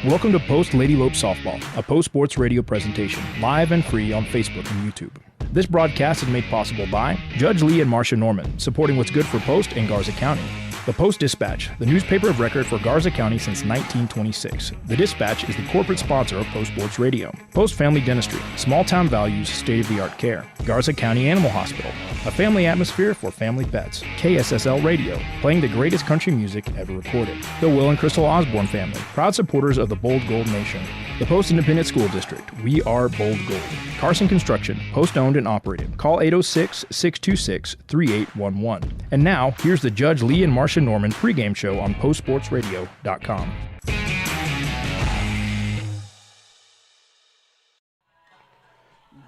Welcome to Post Lady Lope Softball, a Post Sports Radio presentation, live and free on Facebook and YouTube. This broadcast is made possible by Judge Lee and Marcia Norman, supporting what's good for Post and Garza County. The Post-Dispatch, the newspaper of record for Garza County since 1926. The Dispatch is the corporate sponsor of Post Sports Radio. Post Family Dentistry, small-town values, state-of-the-art care. Garza County Animal Hospital, a family atmosphere for family pets. KSSL Radio, playing the greatest country music ever recorded. The Will and Crystal Osborne family, proud supporters of the Bold Gold Nation. The Post Independent School District, we are Bold Gold. Carson Construction, Post-owned and operated. Call 806-626-3811. And now, here's the Judge Lee and Marcia Norman pregame show on postsportsradio.com.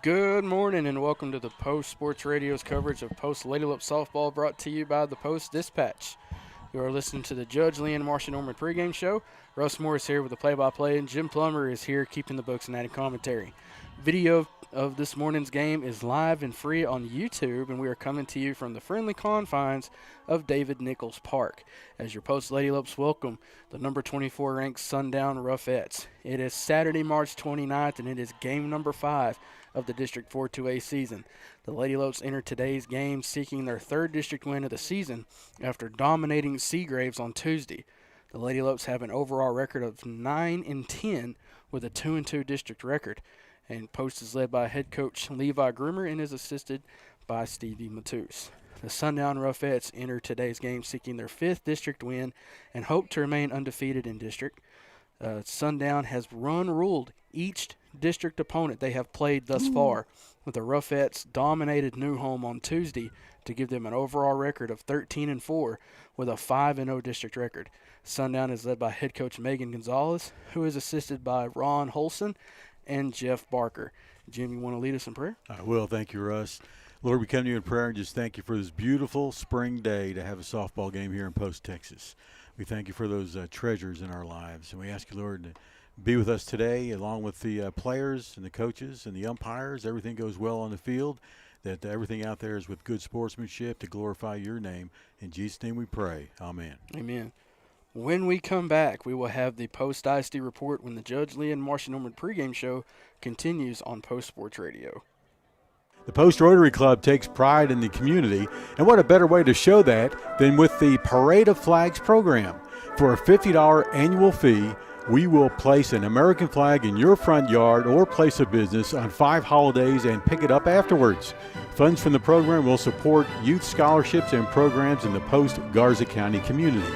Good morning and welcome to the Post Sports Radio's coverage of Post Lady Lope Softball, brought to you by the Post Dispatch. You are listening to the Judge Lee and Marcia Norman pregame show. Russ Morris here with the play-by-play, and Jim Plummer is here keeping the books and adding commentary. Video of this morning's game is live and free on YouTube, and we are coming to you from the friendly confines of David Nichols Park as your Post Lady Lopes welcome the number 24 ranked Sundown Roughettes. It is Saturday, March 29th, and it is game number 5 of the District 4-2A season. The Lady Lopes enter today's game seeking their third district win of the season after dominating Seagraves on Tuesday. The Lady Lopes have an overall record of 9-10 with a 2-2 district record. And Post is led by head coach Levi Groomer and is assisted by Stevie Matus. The Sundown Roughettes enter today's game seeking their 5th district win and hope to remain undefeated in district. Sundown has ruled each district opponent they have played thus far, with the Roughettes dominated New Home on Tuesday to give them an overall record of 13-4 with a 5-0 district record. Sundown is led by head coach Megan Gonzalez, who is assisted by Ron Holson and Jeff Barker. Jim, you want to lead us in prayer? I will. Thank you, Russ. Lord, we come to you in prayer and just thank you for this beautiful spring day to have a softball game here in Post, Texas. We thank you for those treasures in our lives. And we ask you, Lord, to be with us today along with the players and the coaches and the umpires. Everything goes well on the field, that everything out there is with good sportsmanship to glorify your name. In Jesus' name we pray. Amen. Amen. When we come back, we will have the Post ISD report when the Judge Lee and Marcia Norman pregame show continues on Post Sports Radio. The Post Rotary Club takes pride in the community, and what a better way to show that than with the Parade of Flags program. For a $50 annual fee, we will place an American flag in your front yard or place of business on 5 holidays and pick it up afterwards. Funds from the program will support youth scholarships and programs in the Post Garza County community.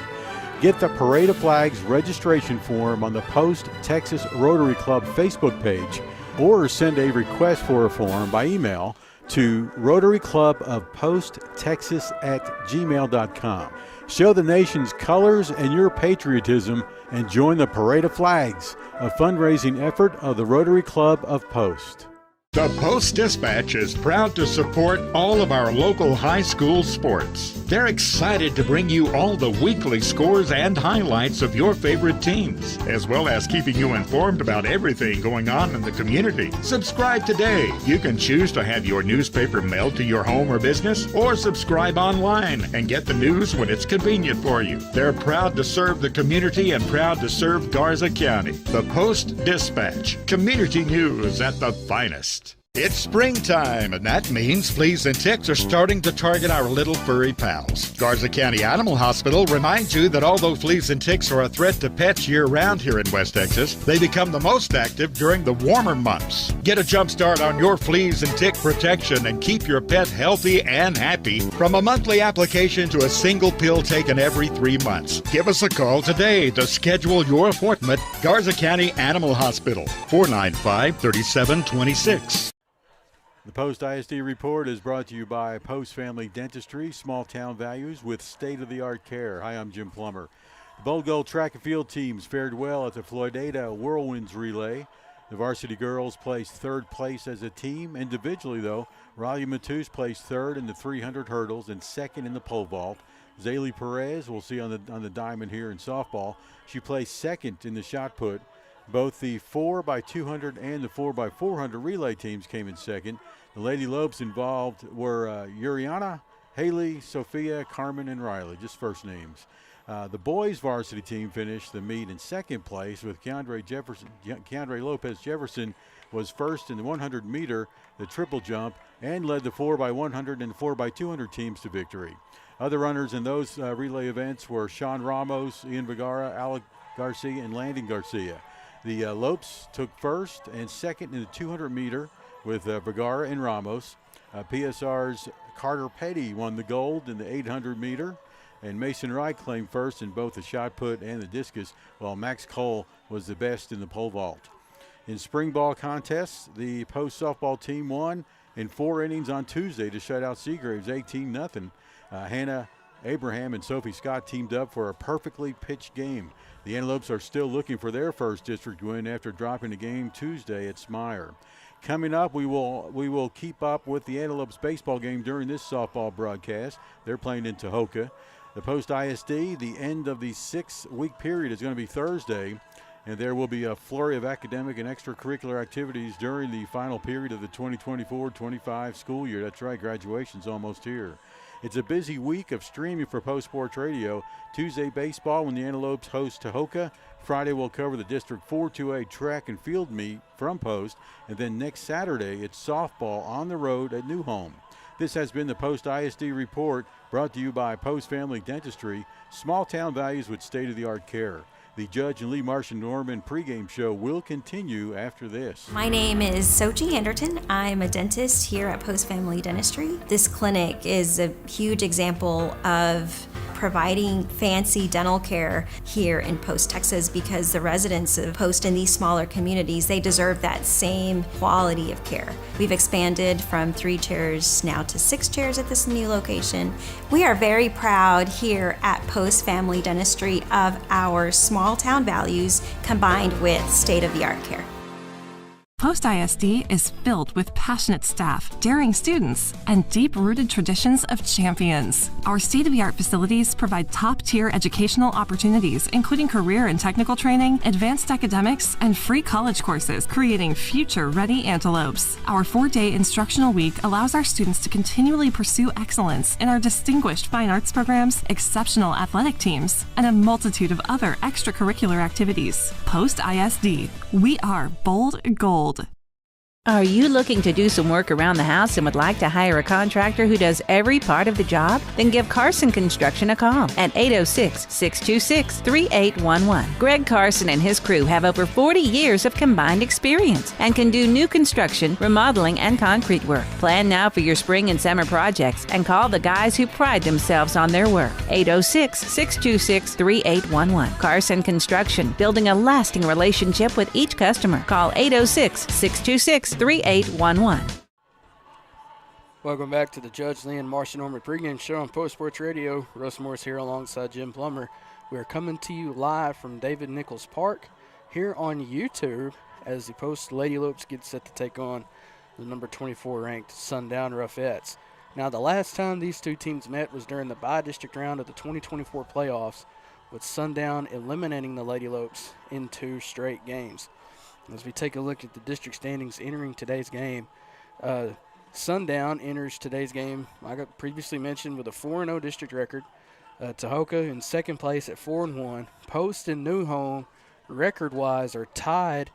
Get the Parade of Flags registration form on the Post Texas Rotary Club Facebook page, or send a request for a form by email to rotaryclubofposttexas@gmail.com. Show the nation's colors and your patriotism and join the Parade of Flags, a fundraising effort of the Rotary Club of Post. The Post Dispatch is proud to support all of our local high school sports. They're excited to bring you all the weekly scores and highlights of your favorite teams, as well as keeping you informed about everything going on in the community. Subscribe today. You can choose to have your newspaper mailed to your home or business, or subscribe online and get the news when it's convenient for you. They're proud to serve the community and proud to serve Garza County. The Post Dispatch, community news at the finest. It's springtime, and that means fleas and ticks are starting to target our little furry pals. Garza County Animal Hospital reminds you that although fleas and ticks are a threat to pets year-round here in West Texas, they become the most active during the warmer months. Get a jump start on your fleas and tick protection and keep your pet healthy and happy from a monthly application to a single pill taken every 3 months. Give us a call today to schedule your appointment. Garza County Animal Hospital, 495-3726. The Post ISD Report is brought to you by Post Family Dentistry, small town values with state-of-the-art care. Hi, I'm Jim Plummer. The Bold Gold track and field teams fared well at the Floydada Whirlwinds Relay. The varsity girls placed 3rd place as a team. Individually, though, Ralia Matus placed 3rd in the 300 hurdles and 2nd in the pole vault. Zaylee Perez, we'll see on the diamond here in softball, she placed 2nd in the shot put. Both the 4x200 and the 4x400 relay teams came in 2nd. The Lady Lopes involved were Uriana, Haley, Sophia, Carmen, and Riley, just first names. The boys varsity team finished the meet in second place with Keandre Lopez Jefferson was first in the 100-meter, the triple jump, and led the 4x100 and 4x200 teams to victory. Other runners in those relay events were Sean Ramos, Ian Vergara, Alec Garcia, and Landon Garcia. The Lopes took first and second in the 200-meter with Vergara and Ramos. PSR's Carter Petty won the gold in the 800-meter. And Mason Wright claimed first in both the shot put and the discus, while Max Cole was the best in the pole vault. In spring ball contests, the Post softball team won in 4 innings on Tuesday to shut out Seagraves 18-0. Hannah Abraham and Sophie Scott teamed up for a perfectly pitched game. The Antelopes are still looking for their first district win after dropping the game Tuesday at Smyre. Coming up, we will keep up with the Antelopes baseball game during this softball broadcast. They're playing in Tahoka. The Post ISD, the end of the 6-week period is going to be Thursday, and there will be a flurry of academic and extracurricular activities during the final period of the 2024-25 school year. That's right, graduation's almost here. It's a busy week of streaming for Post Sports Radio. Tuesday baseball when the Antelopes host Tahoka. Friday we'll cover the District 4-2A track and field meet from Post, and then next Saturday it's softball on the road at New Home. This has been the Post ISD Report, brought to you by Post Family Dentistry, small town values with state-of-the-art care. The Judge and Lee Marsh and Norman pregame show will continue after this. My name is Sochi Anderton. I'm a dentist here at Post Family Dentistry. This clinic is a huge example of providing fancy dental care here in Post, Texas, because the residents of Post in these smaller communities, they deserve that same quality of care. We've expanded from 3 chairs now to 6 chairs at this new location. We are very proud here at Post Family Dentistry of our small town values combined with state-of-the-art care. Post ISD is filled with passionate staff, daring students, and deep-rooted traditions of champions. Our state-of-the-art facilities provide top-tier educational opportunities, including career and technical training, advanced academics, and free college courses, creating future-ready antelopes. Our 4-day instructional week allows our students to continually pursue excellence in our distinguished fine arts programs, exceptional athletic teams, and a multitude of other extracurricular activities. Post ISD, we are bold gold. Are you looking to do some work around the house and would like to hire a contractor who does every part of the job? Then give Carson Construction a call at 806-626-3811. Greg Carson and his crew have over 40 years of combined experience and can do new construction, remodeling, and concrete work. Plan now for your spring and summer projects and call the guys who pride themselves on their work. 806-626-3811. Carson Construction, building a lasting relationship with each customer. Call 806-626-3811. Welcome back to the Judge Lee and Marcia Norman pregame show on Post Sports Radio. Russ Morris here alongside Jim Plummer. We are coming to you live from David Nichols Park here on YouTube as the Post Lady Lopes get set to take on the number 24 ranked Sundown Roughettes. Now, the last time these two teams met was during the bi-district round of the 2024 playoffs, with Sundown eliminating the Lady Lopes in 2 straight games. As we take a look at the district standings entering today's game, Sundown enters today's game, I got previously mentioned, with a 4-0 district record. Tahoka in second place at 4-1. Post and New Home, record-wise, are tied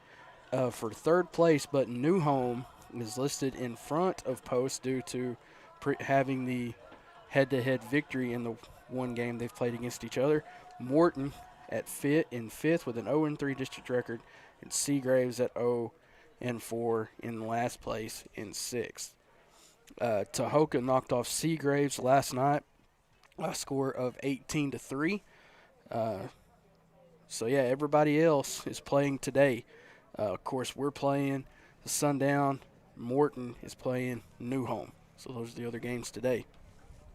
for third place, but New Home is listed in front of Post due to having the head-to-head victory in the one game they've played against each other. Morton at fifth with an 0-3 district record, and Seagraves at 0-4 in last place in 6th. Tahoka knocked off Seagraves last night, a score of 18-3. So yeah, everybody else is playing today. Of course, we're playing the Sundown. Morton is playing New Home. So those are the other games today.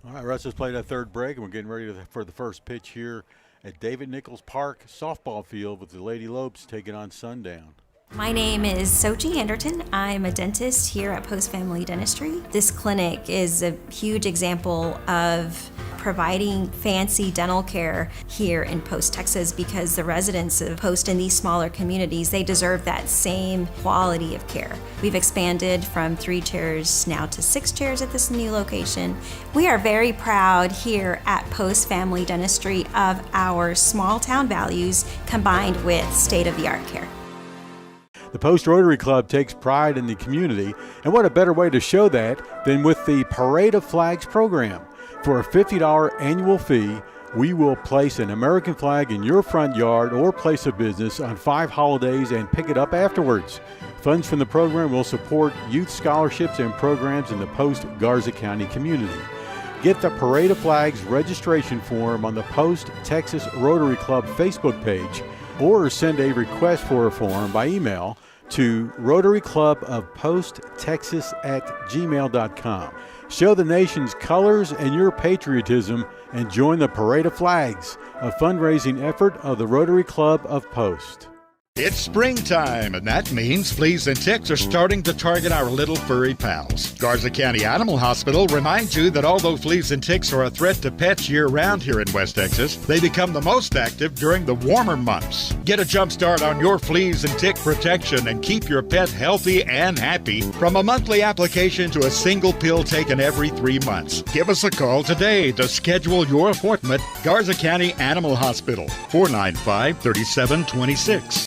All right, Russ has played a third break, and we're getting ready for the first pitch here at David Nichols Park softball field with the Lady Lopes taking on Sundown. My name is Sochi Anderton. I'm a dentist here at Post Family Dentistry. This clinic is a huge example of providing fancy dental care here in Post, Texas, because the residents of Post in these smaller communities, they deserve that same quality of care. We've expanded from 3 chairs now to 6 chairs at this new location. We are very proud here at Post Family Dentistry of our small town values combined with state-of-the-art care. The Post Rotary Club takes pride in the community, and what a better way to show that than with the Parade of Flags program. For a $50 annual fee, we will place an American flag in your front yard or place of business on 5 holidays and pick it up afterwards. Funds from the program will support youth scholarships and programs in the Post Garza County community. Get the Parade of Flags registration form on the Post Texas Rotary Club Facebook page, or send a request for a form by email to rotaryclubofposttexas@gmail.com. Show the nation's colors and your patriotism and join the Parade of Flags, a fundraising effort of the Rotary Club of Post. It's springtime, and that means fleas and ticks are starting to target our little furry pals. Garza County Animal Hospital reminds you that although fleas and ticks are a threat to pets year-round here in West Texas, they become the most active during the warmer months. Get a jump start on your fleas and tick protection and keep your pet healthy and happy from a monthly application to a single pill taken every 3 months. Give us a call today to schedule your appointment. Garza County Animal Hospital, 495-3726.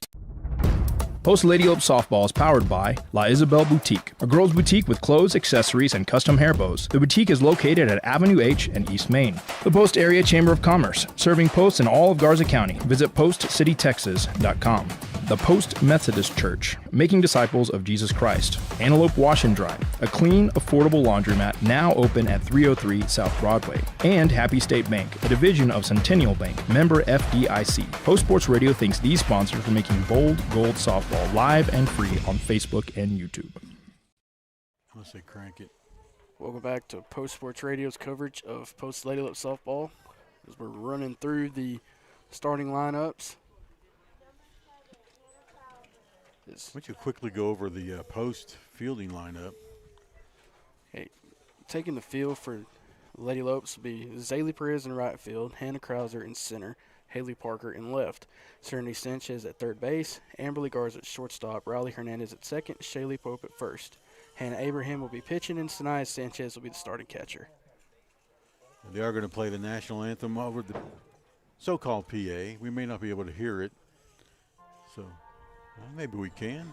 Post Lady Lope Softball is powered by La Isabel Boutique, a girls' boutique with clothes, accessories, and custom hair bows. The boutique is located at Avenue H and East Main. The Post Area Chamber of Commerce, serving posts in all of Garza County. Visit postcitytexas.com. The Post Methodist Church, making disciples of Jesus Christ. Antelope Wash and Dry, a clean, affordable laundromat now open at 303 South Broadway. And Happy State Bank, a division of Centennial Bank, member FDIC. Post Sports Radio thanks these sponsors for making Bold Gold Softball live and free on Facebook and YouTube. Unless they crank it. Welcome back to Post Sports Radio's coverage of Post Lady Lope Softball, as we're running through the starting lineups. Why don't you quickly go over the Post fielding lineup? Hey, taking the field for Lady Lopes will be Zaylee Perez in right field, Hannah Krauser in center, Haley Parker in left, Serenity Sanchez at third base, Amberly Garza at shortstop, Riley Hernandez at second, Shaylee Pope at first. Hannah Abraham will be pitching, and Sanaya Sanchez will be the starting catcher. They are going to play the national anthem over the so-called PA. We may not be able to hear it, so maybe we can.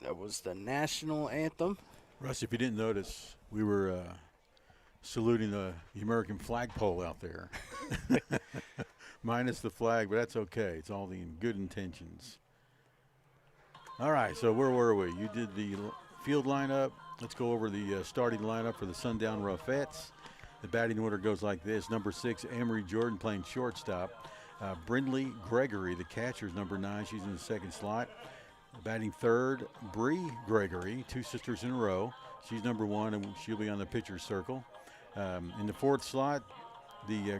That was the national anthem. Russ, if you didn't notice, we were saluting the American flagpole out there. Minus the flag, but that's okay. It's all the good intentions. All right, so where were we? You did the field lineup. Let's go over the starting lineup for the Sundown Roughets. The batting order goes like this. Number 6, Amory Jordan playing shortstop. Brindley Gregory, the catcher, is number 9. She's in the second slot. Batting third, Bree Gregory, 2 sisters in a row. She's number 1, and she'll be on the pitcher's circle. In the fourth slot, the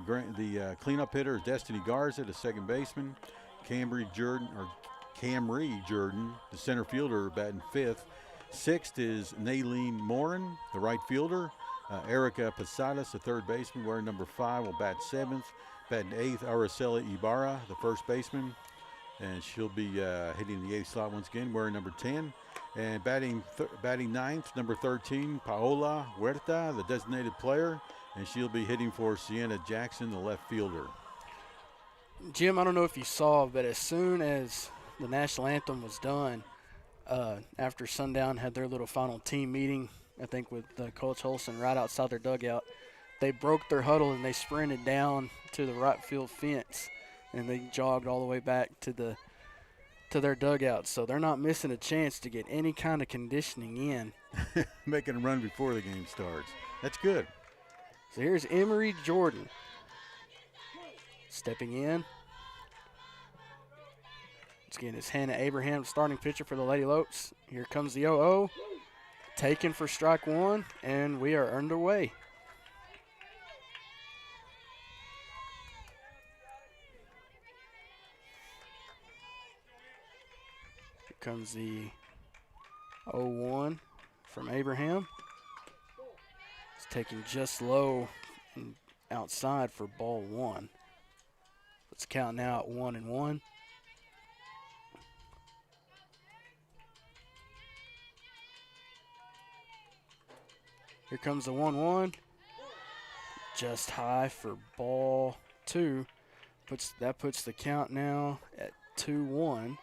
cleanup hitter is Destiny Garza, the second baseman. Camry Jordan, the center fielder, batting fifth. Sixth is Naylene Morin, the right fielder. Erica Posadas, the third baseman, wearing number 5, will bat 7th. Batting 8th, Araceli Ibarra, the first baseman, and she'll be hitting the 8th slot once again, wearing number 10. And batting 9th, number 13, Paola Huerta, the designated player, and she'll be hitting for Sienna Jackson, the left fielder. Jim, I don't know if you saw, but as soon as the national anthem was done, after Sundown had their little final team meeting, I think with Coach Holson right outside their dugout, they broke their huddle and they sprinted down to the right field fence, and they jogged all the way back to their dugout. So they're not missing a chance to get any kind of conditioning in. Making a run before the game starts. That's good. So here's Emery Jordan stepping in. Once again, it's Hannah Abraham, starting pitcher for the Lady Lopes. Here comes the 0-0. Taken for strike 1, and we are underway. Here comes the 0-1 from Abraham. It's taken just low and outside for ball 1. Let's count now at 1-1. Here comes the 1-1. Just high for ball 2. That puts the count now at 2-1.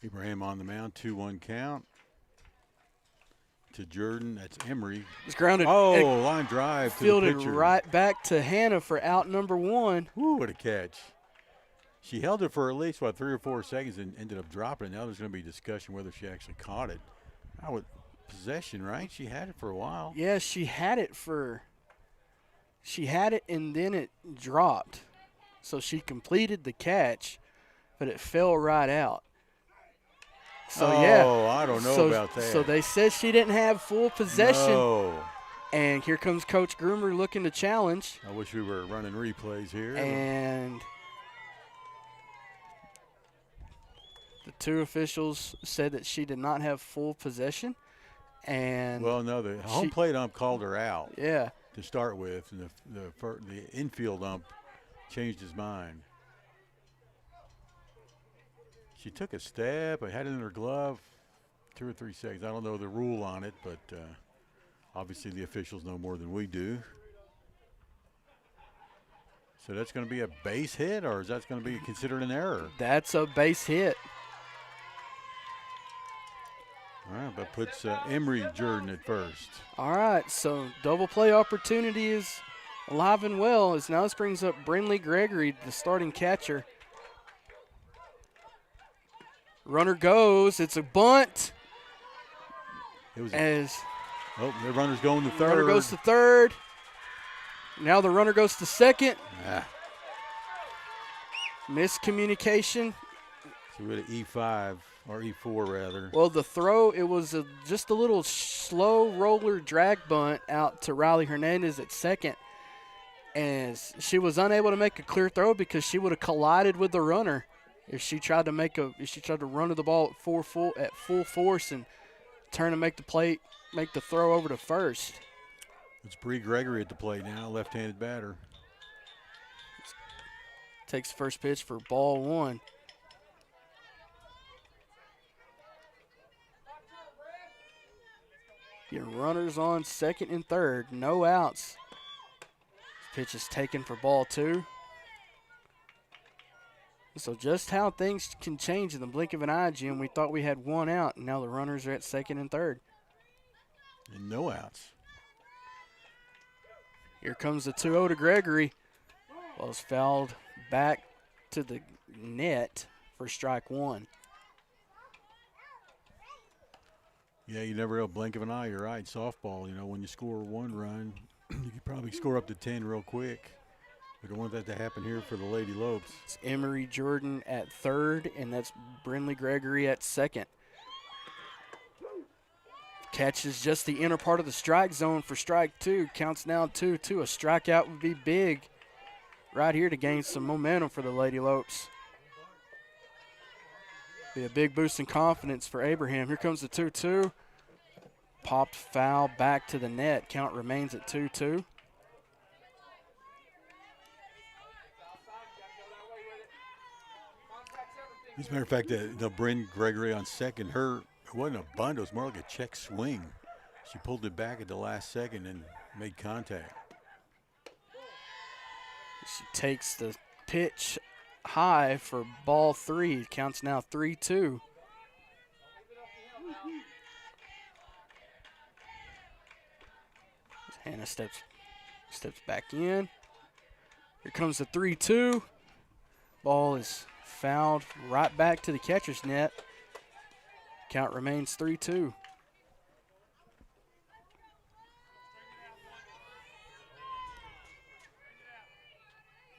Abraham on the mound, 2-1 count. To Jordan, that's Emery. It's grounded. Oh, line drive to the fielded pitcher. right back to Hannah for out number 1. Ooh, what a catch. She held it for at least, 3 or 4 seconds and ended up dropping it. Now there's going to be discussion whether she actually caught it. Possession, right? She had it for a while. Yeah, she had it and then it dropped. So she completed the catch, but it fell right out. So, I don't know about that. So they said she didn't have full possession. No. And here comes Coach Groomer looking to challenge. I wish we were running replays here. And the 2 officials said that she did not have full possession. And well, no, the home plate ump called her out. Yeah. To start with, and the infield ump changed his mind. She took a step, had it in her glove, 2 or 3 seconds. I don't know the rule on it, but obviously the officials know more than we do. So that's going to be a base hit, or is that going to be considered an error? That's a base hit. All right, that puts Emery Jordan at first. All right, so double play opportunity is alive and well, as now this brings up Brinley Gregory, the starting catcher. Runner goes. It's a bunt. The runner's going to third. Runner goes to third. Now the runner goes to second. Miscommunication. So we had an E5 or E4 rather. Well, the throw, it was just a little slow roller drag bunt out to Riley Hernandez at second. And she was unable to make a clear throw because she would have collided with the runner. If she tried to run to the ball at full force and turn and make the throw over to first. It's Bree Gregory at the plate now, left-handed batter. Takes first pitch for ball 1. Your runners on second and third, no outs. Pitch is taken for ball 2. So just how things can change in the blink of an eye, Jim. We thought we had 1 out, and now the runners are at second and third. And no outs. Here comes the 2-0 to Gregory. Well, it's fouled back to the net for strike 1. Yeah, you never know, blink of an eye. You're right. Softball, when you score 1 run, you can probably score up to 10 real quick. We don't want that to happen here for the Lady Lopes. It's Emery Jordan at third, and that's Brinley Gregory at second. Catches just the inner part of the strike zone for strike 2. Counts now 2-2. A strikeout would be big right here to gain some momentum for the Lady Lopes. Be a big boost in confidence for Abraham. Here comes the 2-2. Popped foul back to the net. Count remains at 2-2. As a matter of fact, Bryn Gregory on second, it wasn't a bunt, it was more like a check swing. She pulled it back at the last second and made contact. She takes the pitch high for ball 3. Counts now 3-2. Hannah steps back in. Here comes the 3-2. Ball is fouled right back to the catcher's net. Count remains 3-2.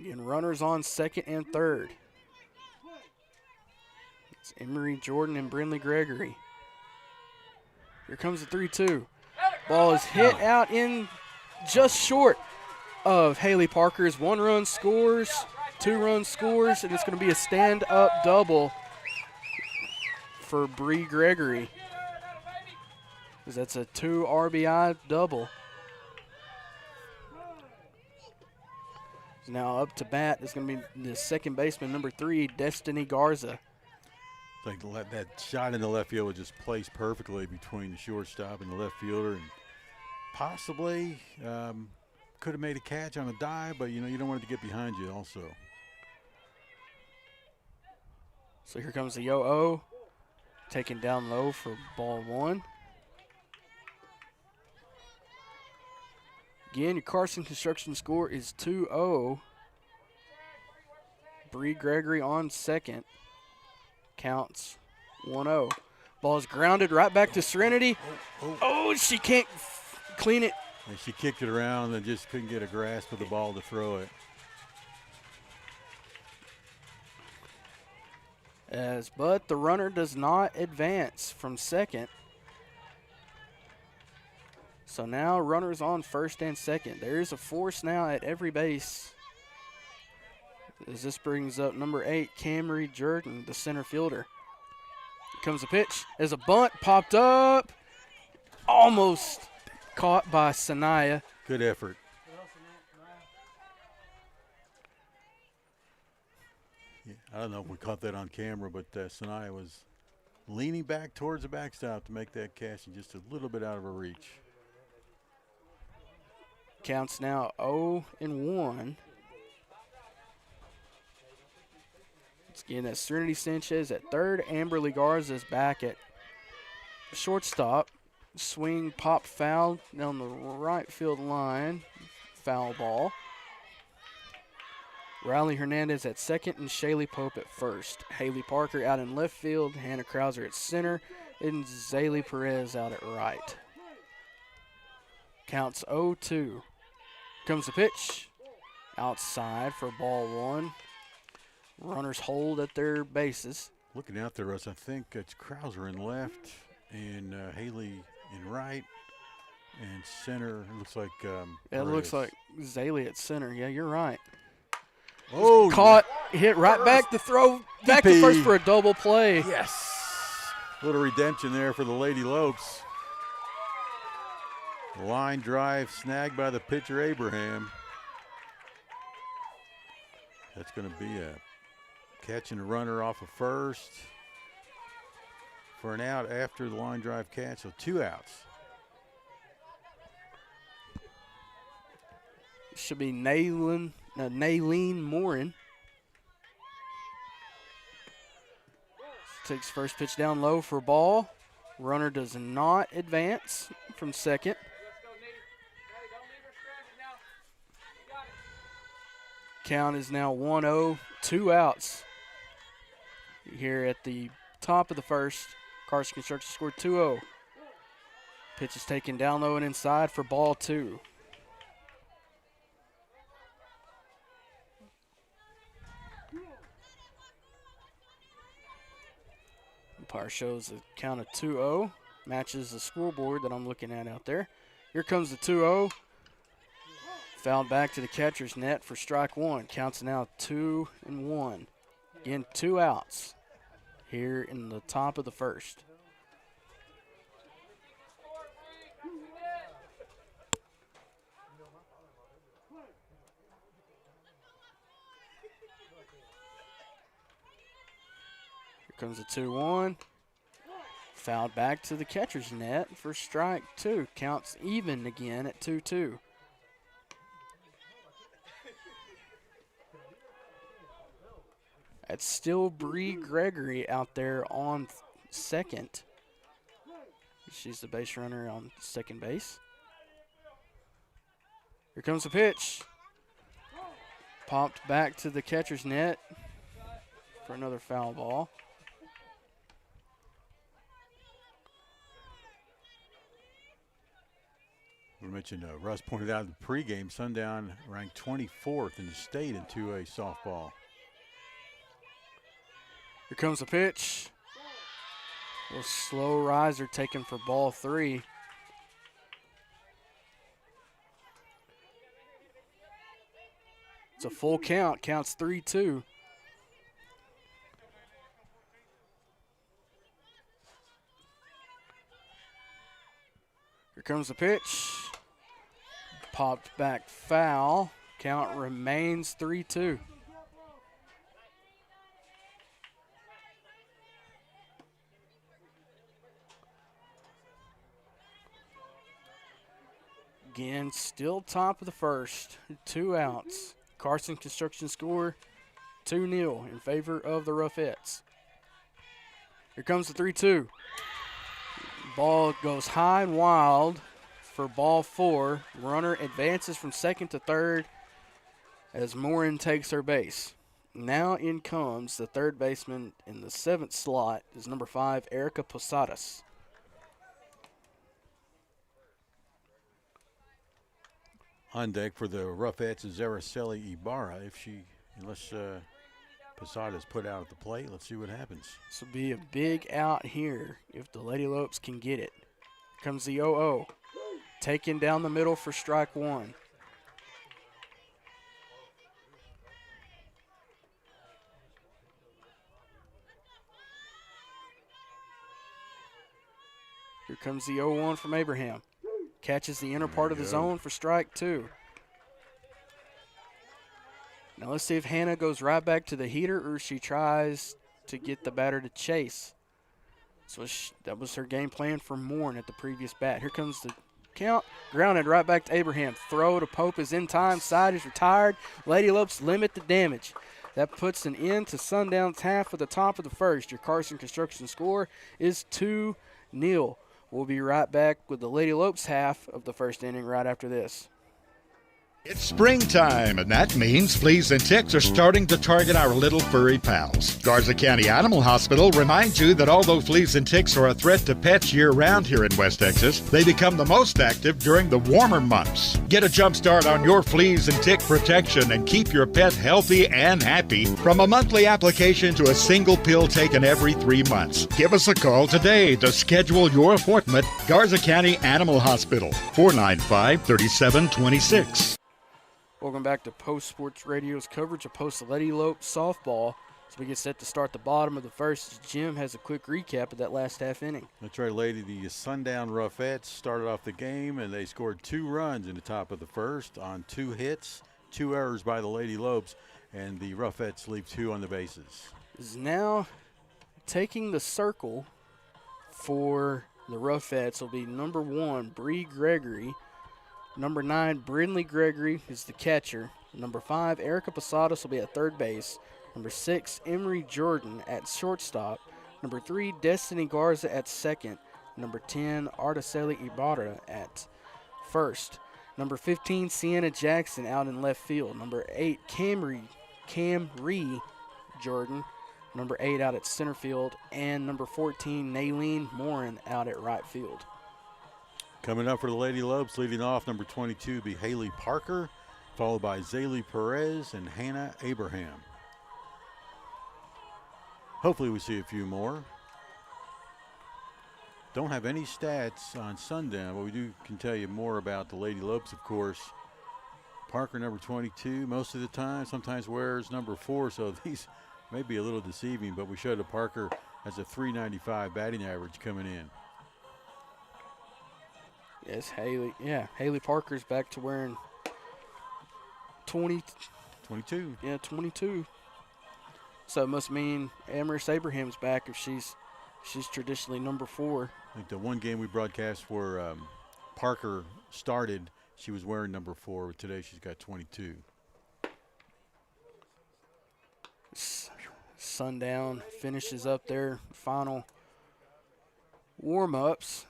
Again, runners on second and third. It's Emery Jordan and Brindley Gregory. Here comes the 3-2. Ball is hit out in just short of Haley Parker's. 1 run scores, 2 run scores, and it's going to be a stand-up double for Bree Gregory. Because that's a 2 RBI double. Now up to bat is going to be the second baseman, number 3, Destiny Garza. Like that shot in the left field was just placed perfectly between the shortstop and the left fielder, and possibly could have made a catch on a dive, but you don't want it to get behind you also. So here comes the 0-0, taken down low for ball 1. Again, your Carson Construction score is 2-0. Bree Gregory on second. Counts 1-0. Ball is grounded right back to Serenity. Oh, she can't clean it. And she kicked it around and just couldn't get a grasp of the ball to throw it. But the runner does not advance from second. So now runners on first and second. There is a force now at every base. As this brings up number 8, Camry Jordan, the center fielder. Here comes the pitch. As a bunt popped up. Almost caught by Sanaya. Good effort. Yeah, I don't know if we caught that on camera, but Sanaya was leaning back towards the backstop to make that catch and just a little bit out of her reach. Counts now 0-1. Again, that's Serenity Sanchez at third. Amberly Garza is back at shortstop. Swing, pop, foul down the right field line. Foul ball. Riley Hernandez at second and Shaylee Pope at first. Haley Parker out in left field. Hannah Krauser at center. And Zaylee Perez out at right. Counts 0-2. Comes the pitch. Outside for ball 1. Runners hold at their bases. Looking out there, Russ, I think it's Krauser in left and Haley in right. And center, it looks like it looks like Zaylee at center. Yeah, you're right. Oh, caught, hit right back to throw back to first for a double play. Yes. A little redemption there for the Lady Lopes. Line drive snagged by the pitcher Abraham. That's going to be a catch and a runner off of first for an out after the line drive catch, so 2 outs. Should be Naylene Morin. Takes first pitch down low for ball. Runner does not advance from second. Count is now 1-0, 2 outs. Here at the top of the first, Carson Construction scored 2-0. Pitch is taken down low and inside for ball 2. Umpire shows a count of 2-0, matches the scoreboard that I'm looking at out there. Here comes the 2-0. Fouled back to the catcher's net for strike 1. Counts now 2-1. Again, 2 outs here in the top of the first. Here comes the 2-1. Fouled back to the catcher's net for strike 2. Counts even again at 2-2. That's still Bree Gregory out there on second. She's the base runner on second base. Here comes the pitch. Popped back to the catcher's net for another foul ball. We mentioned Russ pointed out in the pregame, Sundown ranked 24th in the state in 2A softball. Here comes the pitch. A little slow riser taken for ball 3. It's a full count. Counts 3-2. Here comes the pitch. Popped back foul. Count remains 3-2. Again, still top of the first. 2 outs. Carson Construction score 2-0 in favor of the Ruffettes. Here comes the 3-2. Ball goes high and wild for ball 4. Runner advances from second to third as Morin takes her base. Now in comes the third baseman in the 7th slot is number 5, Erica Posadas. On deck for the Ruffettes is Araceli Ibarra. Unless Posadas put out at the plate, let's see what happens. This will be a big out here if the Lady Lopes can get it. Here comes the 0-0. Taken down the middle for strike 1. Here comes the 0-1 from Abraham. Catches the inner part of the zone for strike 2. Now let's see if Hannah goes right back to the heater or she tries to get the batter to chase. So that was her game plan for Morin at the previous bat. Here comes the count. Grounded right back to Abraham. Throw to Pope is in time. Side is retired. Lady Lopes limit the damage. That puts an end to Sundown's half of the top of the first. Your Carson Construction score is 2-0. We'll be right back with the Lady Lopes half of the first inning right after this. It's springtime, and that means fleas and ticks are starting to target our little furry pals. Garza County Animal Hospital reminds you that although fleas and ticks are a threat to pets year-round here in West Texas, they become the most active during the warmer months. Get a jump start on your fleas and tick protection and keep your pet healthy and happy from a monthly application to a single pill taken every 3 months. Give us a call today to schedule your appointment. Garza County Animal Hospital, 495-3726. Welcome back to Post Sports Radio's coverage of Post Lady Lope softball. As we get set to start the bottom of the first, Jim has a quick recap of that last half inning. That's right, lady. The Sundown Ruffettes started off the game, and they scored 2 runs in the top of the first on 2 hits, 2 errors by the Lady Lopes, and the Ruffettes leave 2 on the bases. Is now taking the circle for the Ruffettes will be number 1, Bree Gregory. Number 9, Brindley Gregory is the catcher. Number 5, Erica Posadas will be at third base. Number 6, Emery Jordan at shortstop. Number 3, Destiny Garza at second. Number 10, Araceli Ibarra at first. Number 15, Sienna Jackson out in left field. Number 8, Camry Jordan. Number 8 out at center field. And number 14, Naylene Morin out at right field. Coming up for the Lady Lopes, leading off, number 22 be Haley Parker, followed by Zaylee Perez and Hannah Abraham. Hopefully we see a few more. Don't have any stats on Sundown, but we can tell you more about the Lady Lopes, of course. Parker, number 22, most of the time, sometimes wears number 4, so these may be a little deceiving, but we showed a Parker Has a .395 batting average coming in. Yes, Haley. Yeah, Haley Parker's back to wearing 22. Yeah, 22. So it must mean Amaris Abraham's back if she's traditionally number 4. I think the one game we broadcast where Parker started, she was wearing number 4. Today she's got 22. Sundown finishes up their final warm-ups.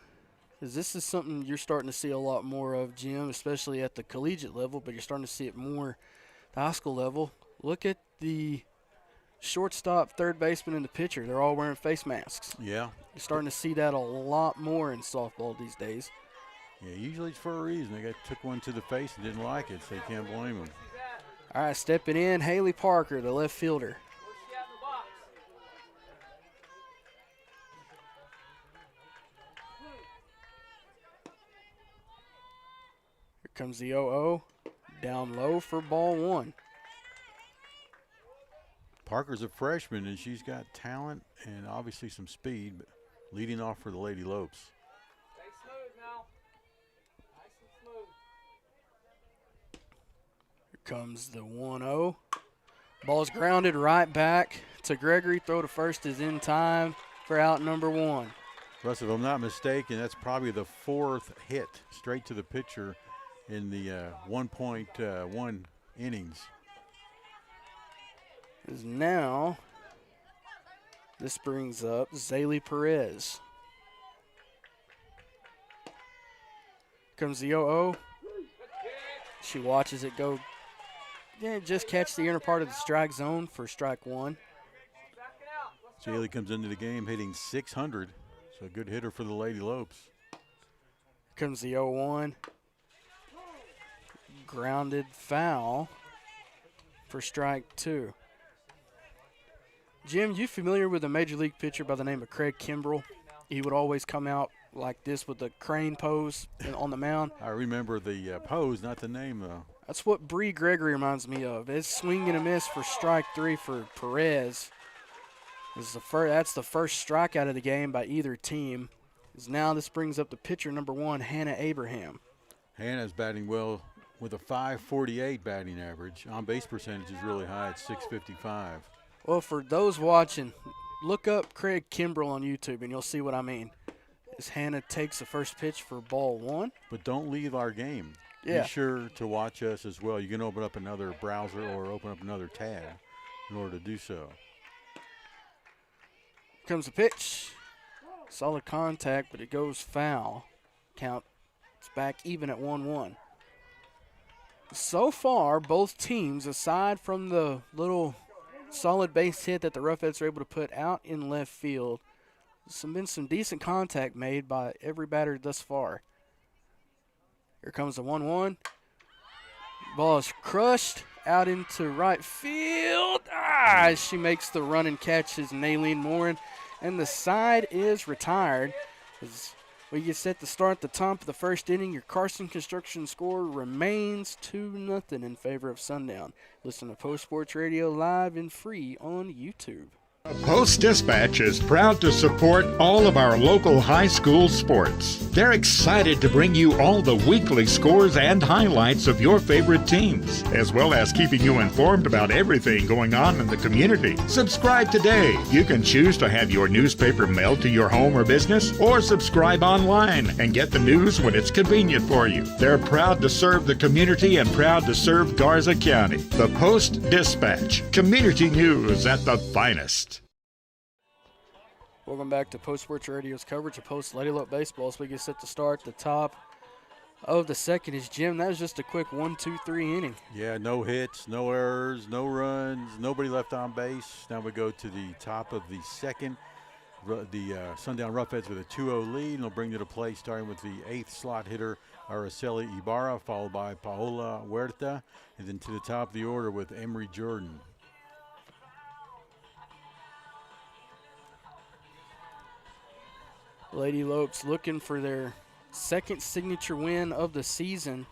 This is something you're starting to see a lot more of, Jim, especially at the collegiate level, but you're starting to see it more at the high school level. Look at the shortstop, third baseman, and the pitcher. They're all wearing face masks. Yeah. You're starting to see that a lot more in softball these days. Yeah, usually it's for a reason. They took one to the face and didn't like it, so you can't blame them. All right, stepping in, Haley Parker, the left fielder. Here comes the 0-0, down low for ball 1. Parker's a freshman, and she's got talent and obviously some speed, but leading off for the Lady Lopes. Stay smooth now. Nice and smooth. Here comes the 1-0. Ball's grounded right back to Gregory. Throw to first is in time for out number 1. Russ, if I'm not mistaken, that's probably the 4th hit straight to the pitcher in the 1.1 innings. Is now, this brings up Zaylee Perez. Comes the 0-0. She watches it go. Yeah, just catch the inner part of the strike zone for strike 1. Zaylee comes into the game hitting .600, so a good hitter for the Lady Lopes. Comes the 0-1. Grounded foul for strike 2. Jim, you familiar with a major league pitcher by the name of Craig Kimbrell? He would always come out like this with the crane pose on the mound. I remember the pose, not the name, though. That's what Bree Gregory reminds me of. It's swing and a miss for strike 3 for Perez. That's the first strikeout of the game by either team. Now this brings up the pitcher number 1, Hannah Abraham. Hannah's batting well with a .548 batting average. On-base percentage is really high at .655. Well, for those watching, look up Craig Kimbrell on YouTube, and you'll see what I mean. As Hannah takes the first pitch for ball 1. But don't leave our game. Yeah. Be sure to watch us as well. You can open up another browser or open up another tab in order to do so. Comes the pitch. Solid contact, but it goes foul. Count, it's back even at 1-1. So far, both teams, aside from the little solid base hit that the Roughheads were able to put out in left field, there's been some decent contact made by every batter thus far. Here comes the 1-1. Ball is crushed out into right field. She makes the run and catch as Naylene Morin, and the side is retired. As we get set to start the top of the first inning, your Carson Construction score remains 2-0 in favor of Sundown. Listen to Post Sports Radio live and free on YouTube. Post-Dispatch is proud to support all of our local high school sports. They're excited to bring you all the weekly scores and highlights of your favorite teams, as well as keeping you informed about everything going on in the community. Subscribe today. You can choose to have your newspaper mailed to your home or business, or subscribe online and get the news when it's convenient for you. They're proud to serve the community and proud to serve Garza County. The Post-Dispatch, community news at the finest. Welcome back to Post Sports Radio's coverage of Post Lady Lope baseball. As we get set to start the top of the second is Jim. That was just a quick 1-2-3 inning. Yeah, no hits, no errors, no runs, nobody left on base. Now we go to the top of the second. The Sundown Roughheads with a 2-0 lead, and they'll bring to the plate starting with the 8th slot hitter, Araceli Ibarra, followed by Paola Huerta, and then to the top of the order with Emery Jordan. Lady Lopes looking for their second signature win of the season.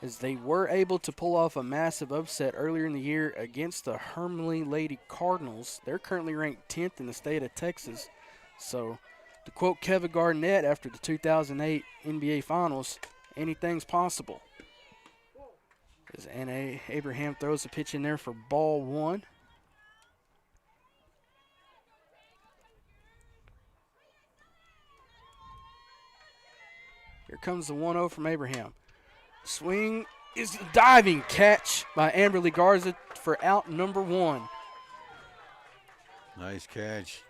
as they were able to pull off a massive upset earlier in the year against the Hermley Lady Cardinals. They're currently ranked 10th in the state of Texas. So, to quote Kevin Garnett after the 2008 NBA Finals, anything's possible. As Anna Abraham throws a pitch in there for ball one. Here comes the 1-0 from Abraham. Swing is a diving catch by Amberly Garza for out number one. Nice catch.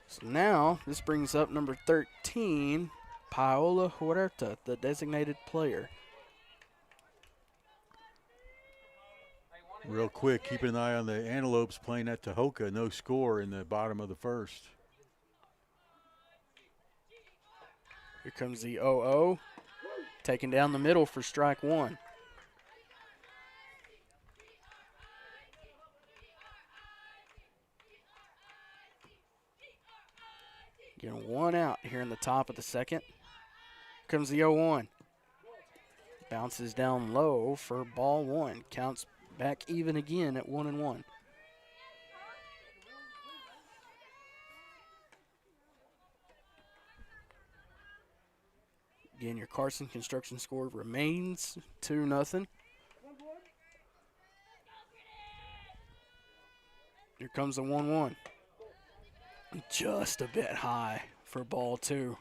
So now this brings up number 13, Paola Huerta, the designated player. Real quick, keep an eye on the Antelopes playing at Tahoka. No score in the bottom of the first. Here comes the 0-0. Taken down the middle for strike one. Getting one out here in the top of the second. Here comes the 0-1. Bounces down low for ball one. Counts back even again at 1-1. Again, your Carson Construction score remains 2-0. Here comes the 1-1. Just a bit high for ball two.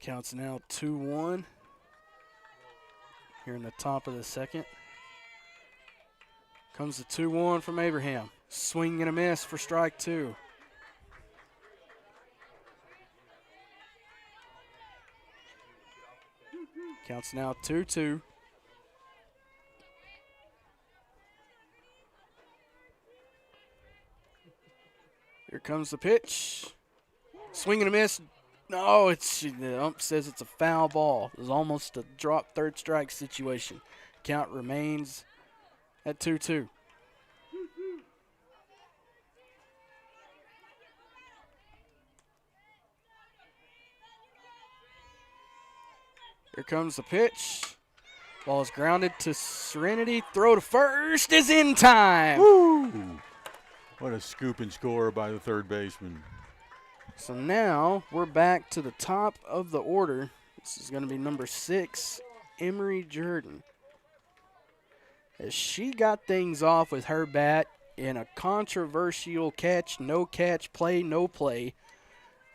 Counts now 2-1. Here in the top of the second. Comes the 2-1 from Abraham. Swing and a miss for strike two. Counts now 2-2. Here comes the pitch. Swing and a miss. No, the ump says it's a foul ball. It was almost a drop third strike situation. Count remains at 2-2. Here comes the pitch. Ball is grounded to Serenity. Throw to first is in time. Woo! What a scoop and score by the third baseman. So now we're back to the top of the order. This is going to be number 6, Emery Jordan. As she got things off with her bat in a controversial catch, no catch, play, no play,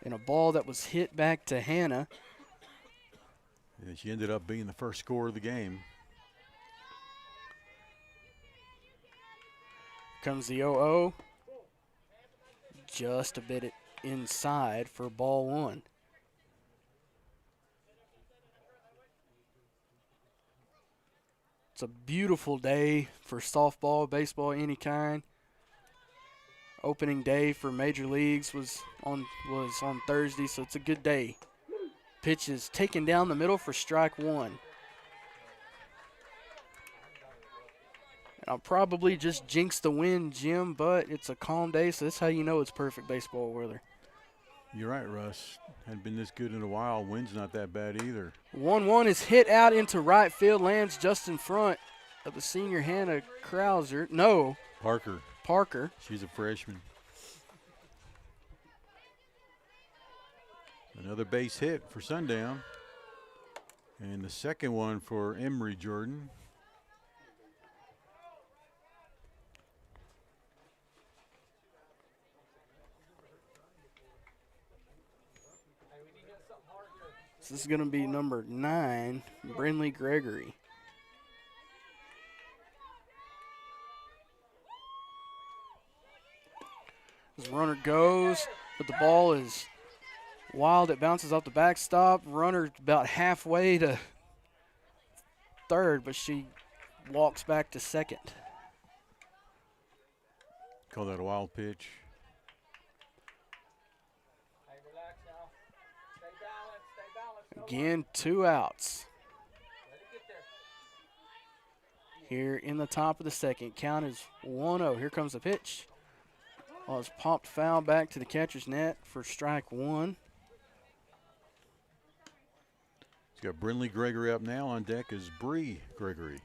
in a ball that was hit back to Hannah. And she ended up being the first scorer of the game. Comes the 0-0. Just a bit inside for ball one. It's a beautiful day for softball, baseball, any kind. Opening day for major leagues was on Thursday, so it's a good day. Pitch is taken down the middle for strike one. And I'll probably just jinx the win, Jim, but it's a calm day, so that's how you know it's perfect baseball weather. You're right, Russ. Hadn't been this good in a while. Wind's not that bad either. 1-1 is hit out into right field, lands just in front of the senior Hannah Krauser. No. Parker. She's a freshman. Another base hit for Sundown. And the second one for Emery Jordan. So this is going to be number 9, Brinley Gregory. This runner goes, but the ball is wild. It bounces off the backstop. Runner about halfway to third, but she walks back to second. Call that a wild pitch. Again, 2 outs. Here in the top of the second. Count is 1-0. Here comes the pitch. Ball is popped foul back to the catcher's net for strike one. He's got Brinley Gregory up now. On deck is Bree Gregory.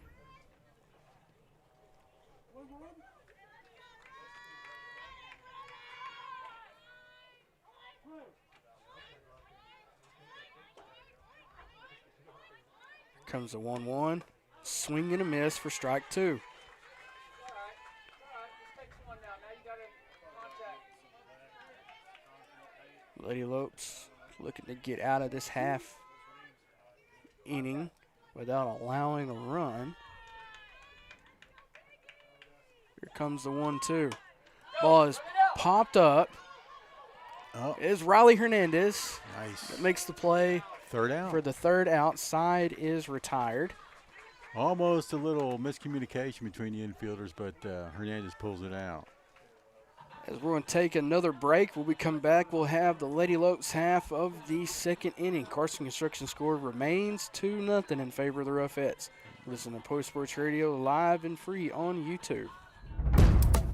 Comes the 1-1. Swing and a miss for strike two. Lady Lopes looking to get out of this half inning without allowing a run. Here comes the 1-2. Ball is popped up. Oh, Is Riley Hernandez. nice. That makes the play Third out. for the third out. Side is retired. Almost a little miscommunication between the infielders, but Hernandez pulls it out. As we're going to take another break, when we come back, we'll have the Lady Lopes half of the second inning. Carson Construction score remains 2-0 in favor of the Ruffettes. Listen to Post Sports Radio live and free on YouTube.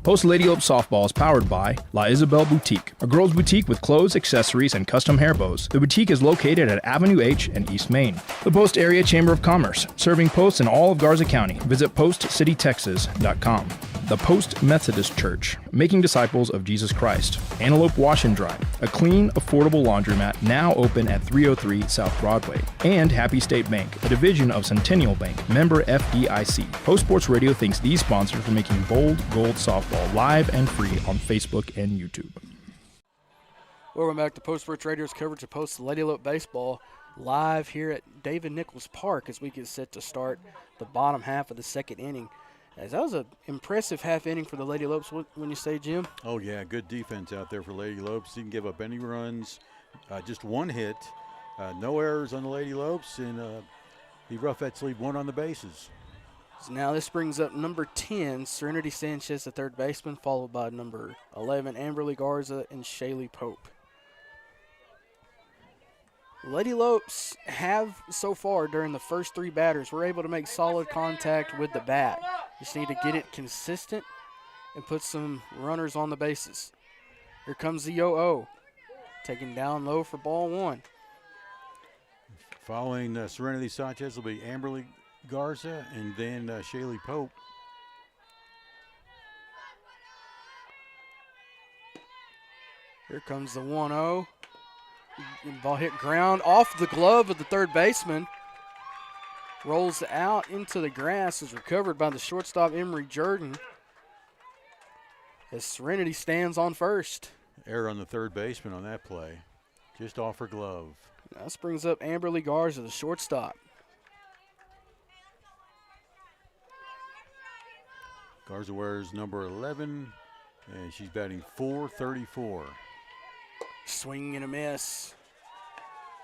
Post Lady Lope Softball is powered by La Isabel Boutique, a girls' boutique with clothes, accessories, and custom hair bows. The boutique is located at Avenue H in East Main. The Post Area Chamber of Commerce, serving posts in all of Garza County. Visit postcitytexas.com. The Post Methodist Church, making disciples of Jesus Christ. Antelope Wash and Dry, a clean, affordable laundromat now open at 303 South Broadway. And Happy State Bank, a division of Centennial Bank, member FDIC. Post Sports Radio thanks these sponsors for making Bold Gold Softball live and free on Facebook and YouTube. Welcome back to Post Sports Radio's coverage of Post Lady Lope Baseball live here at David Nichols Park as we get set to start the bottom half of the second inning. As that was an impressive half inning for the Lady Lopes, when you say, Jim? Oh, yeah, good defense out there for Lady Lopes. Didn't give up any runs, just one hit, no errors on the Lady Lopes, and the Ruffettes leave one on the bases. So now this brings up number 10, Serenity Sanchez, the third baseman, followed by number 11, Amberly Garza and Shaylee Pope. Lady Lopes have so far during the first three batters were able to make solid contact with the bat. Just need to get it consistent and put some runners on the bases. Here comes the 0-0, taken down low for ball one. Following Serenity Sanchez will be Amberly Garza and then Shaylee Pope. Here comes the 1-0. Ball hit ground off the glove of the third baseman. Rolls out into the grass, is recovered by the shortstop Emery Jordan. As Serenity stands on first. Error on the third baseman on that play. Just off her glove. Now this brings up Amberly Garza, the shortstop. Garza wears number 11, and she's batting .434. Swing and a miss.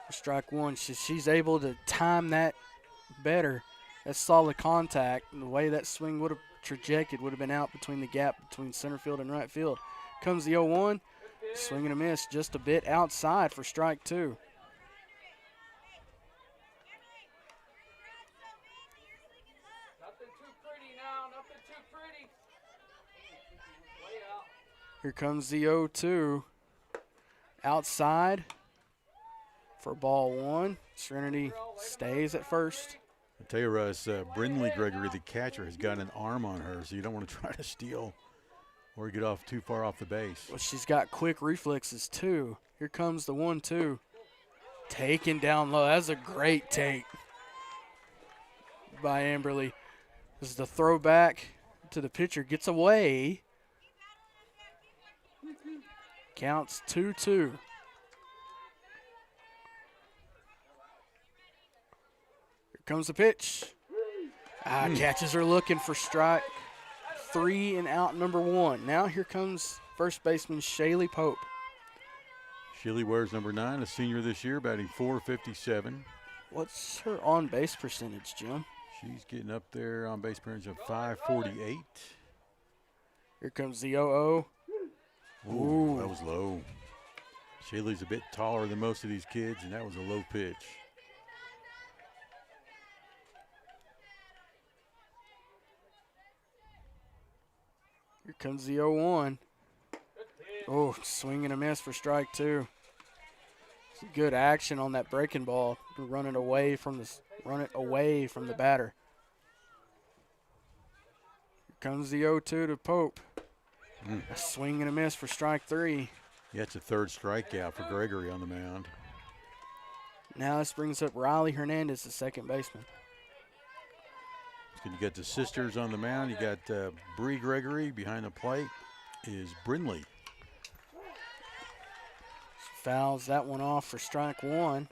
For strike one. She's able to time that better. That's solid contact. And the way that swing would have trajected would have been out between the gap between center field and right field. Comes the 0-1. Swing and a miss just a bit outside for strike two. Nothing too pretty now. Nothing too pretty. Way out. Here comes the 0-2. Outside for ball one. Serenity stays at first. I tell you, Russ, Brinley Gregory, the catcher, has got an arm on her, so you don't want to try to steal or get off too far off the base. Well, she's got quick reflexes, too. Here comes the 1-2. Taken down low. That's a great take by Amberly. This is the throwback to the pitcher. Gets away. Counts 2-2. Here comes the pitch. Catches are looking for strike three and out number one. Now here comes first baseman Shaylee Pope. Shaylee wears number 9, a senior this year, batting .457. What's her on-base percentage, Jim? She's getting up there on base percentage of .548. Here comes the 0-0. Ooh, that was low. Shaylee's a bit taller than most of these kids, and that was a low pitch. Here comes the 0-1. Oh, swing and a miss for strike 2. Good action on that breaking ball to run it away from the batter. Here comes the 0-2 to Pope. A swing and a miss for strike 3. Yeah, it's a third strikeout for Gregory on the mound. Now this brings up Riley Hernandez, the second baseman. You got the sisters on the mound. You got Bree Gregory. Behind the plate is Brindley. Fouls that one off for strike 1.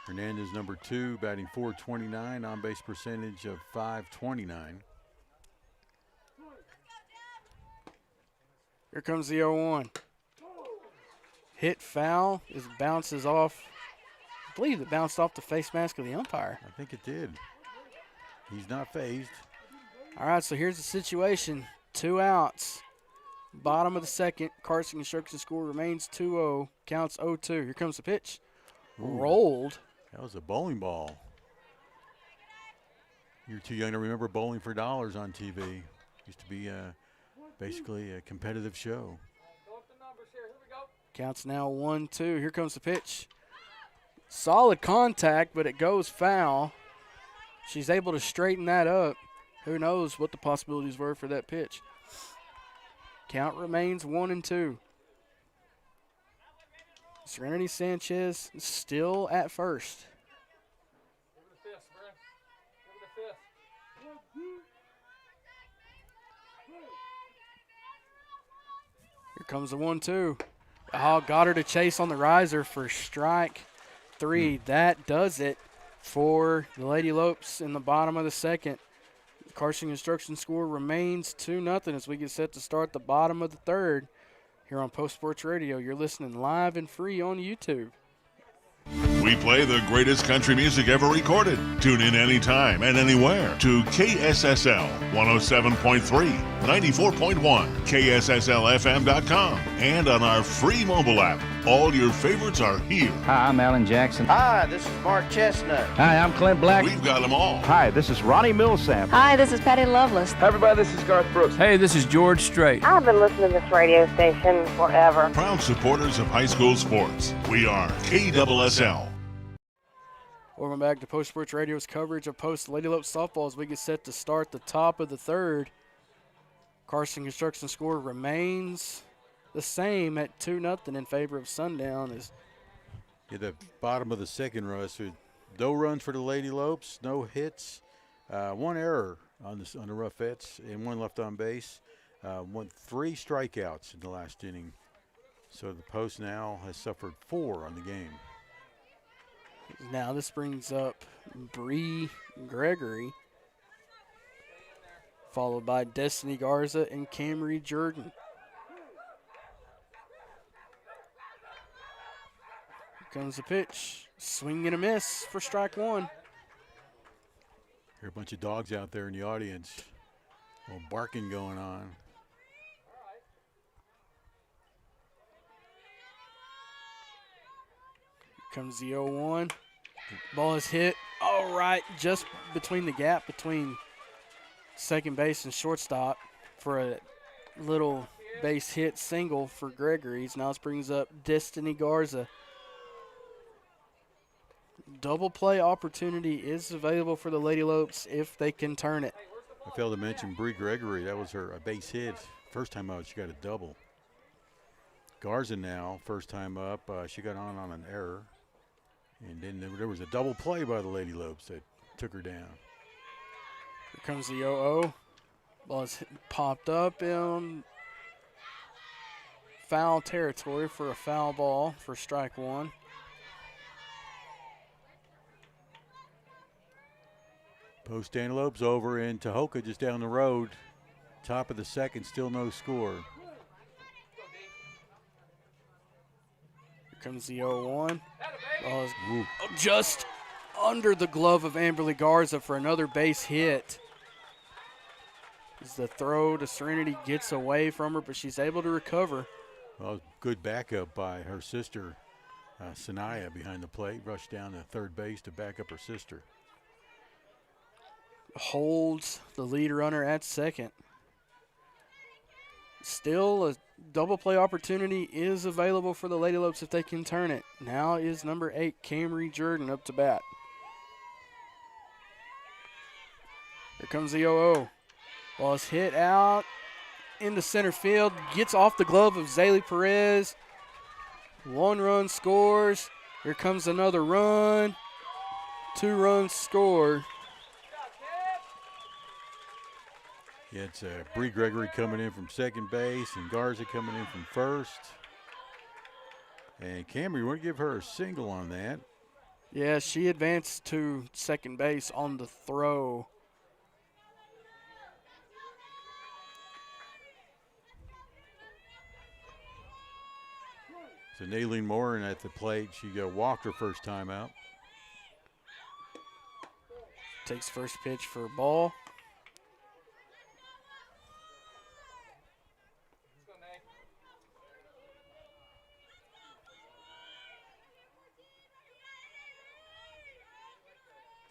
Hernandez, number 2, batting .429, on-base percentage of .529. Here comes the 0-1. Hit foul. It bounces off. I believe it bounced off the face mask of the umpire. I think it did. He's not phased. All right, so here's the situation. 2 outs. Bottom of the second. Carson Construction score remains 2-0. Counts 0-2. Here comes the pitch. Ooh. Rolled. That was a bowling ball. You're too young to remember Bowling for Dollars on TV. Used to be basically a competitive show. Counts now 1-2. Here comes the pitch. Solid contact, but it goes foul. She's able to straighten that up. Who knows what the possibilities were for that pitch. Count remains 1-2. Serenity Sanchez still at first. Here comes the 1-2. Oh, got her to chase on the riser for strike 3. That does it for the Lady Lopes in the bottom of the second. Carson Construction score remains 2-0 as we get set to start the bottom of the third. Here on Post Sports Radio, you're listening live and free on YouTube. We play the greatest country music ever recorded. Tune in anytime and anywhere to KSSL 107.3, 94.1, KSSLFM.com, and on our free mobile app. All your favorites are here. Hi, I'm Alan Jackson. Hi, this is Mark Chestnut. Hi, I'm Clint Black. We've got them all. Hi, this is Ronnie Millsap. Hi, this is Patty Loveless. Hi, everybody, this is Garth Brooks. Hey, this is George Strait. I've been listening to this radio station forever. Proud supporters of high school sports. We are KSSL. Welcome back to Post Sports Radio's coverage of Post Lady Lope softball as we get set to start the top of the third. Carson Construction score remains the same at 2-0 in favor of Sundown. At the bottom of the second, Russ, no runs for the Lady Lopes, no hits, 1 error on the Ruffettes, and 1 left on base. 3 strikeouts in the last inning. So the Post now has suffered 4 on the game. Now this brings up Bree Gregory, followed by Destiny Garza and Camry Jordan. Here comes the pitch. Swing and a miss for strike 1. Hear a bunch of dogs out there in the audience. A little barking going on. Here comes the 0-1. Ball is hit. All right, just between the gap between second base and shortstop for a little base hit single for Gregory's. Now this brings up Destiny Garza. Double play opportunity is available for the Lady Lopes if they can turn it. I failed to mention Bree Gregory. That was her base hit. First time out, she got a double. Garza now, first time up, she got on an error. And then there was a double play by the Lady Lopes that took her down. Here comes the 0-0. Ball is popped up in foul territory for a foul ball for strike 1. Post Antelopes over in Tahoka, just down the road. Top of the second, still no score. Here comes the 0-1. Ball is just under the glove of Amberly Garza for another base hit. As the throw to Serenity gets away from her, but she's able to recover. Well, good backup by her sister, Sanaya, behind the plate. Rushed down to third base to back up her sister. Holds the lead runner at second. still a double play opportunity is available for the Lady Lopes if they can turn it. Now is number 8, Camry Jordan, up to bat. Here comes the 0-0. Ball is hit out into center field. Gets off the glove of Zaylee Perez. 1 run scores. Here comes another run. 2 runs scored. Yeah, it's Bree Gregory coming in from second base and Garza coming in from first. And Camry, you want to give her a single on that. Yeah, she advanced to second base on the throw. So Naylene Morin at the plate. She walked her first time out. Takes first pitch for a ball.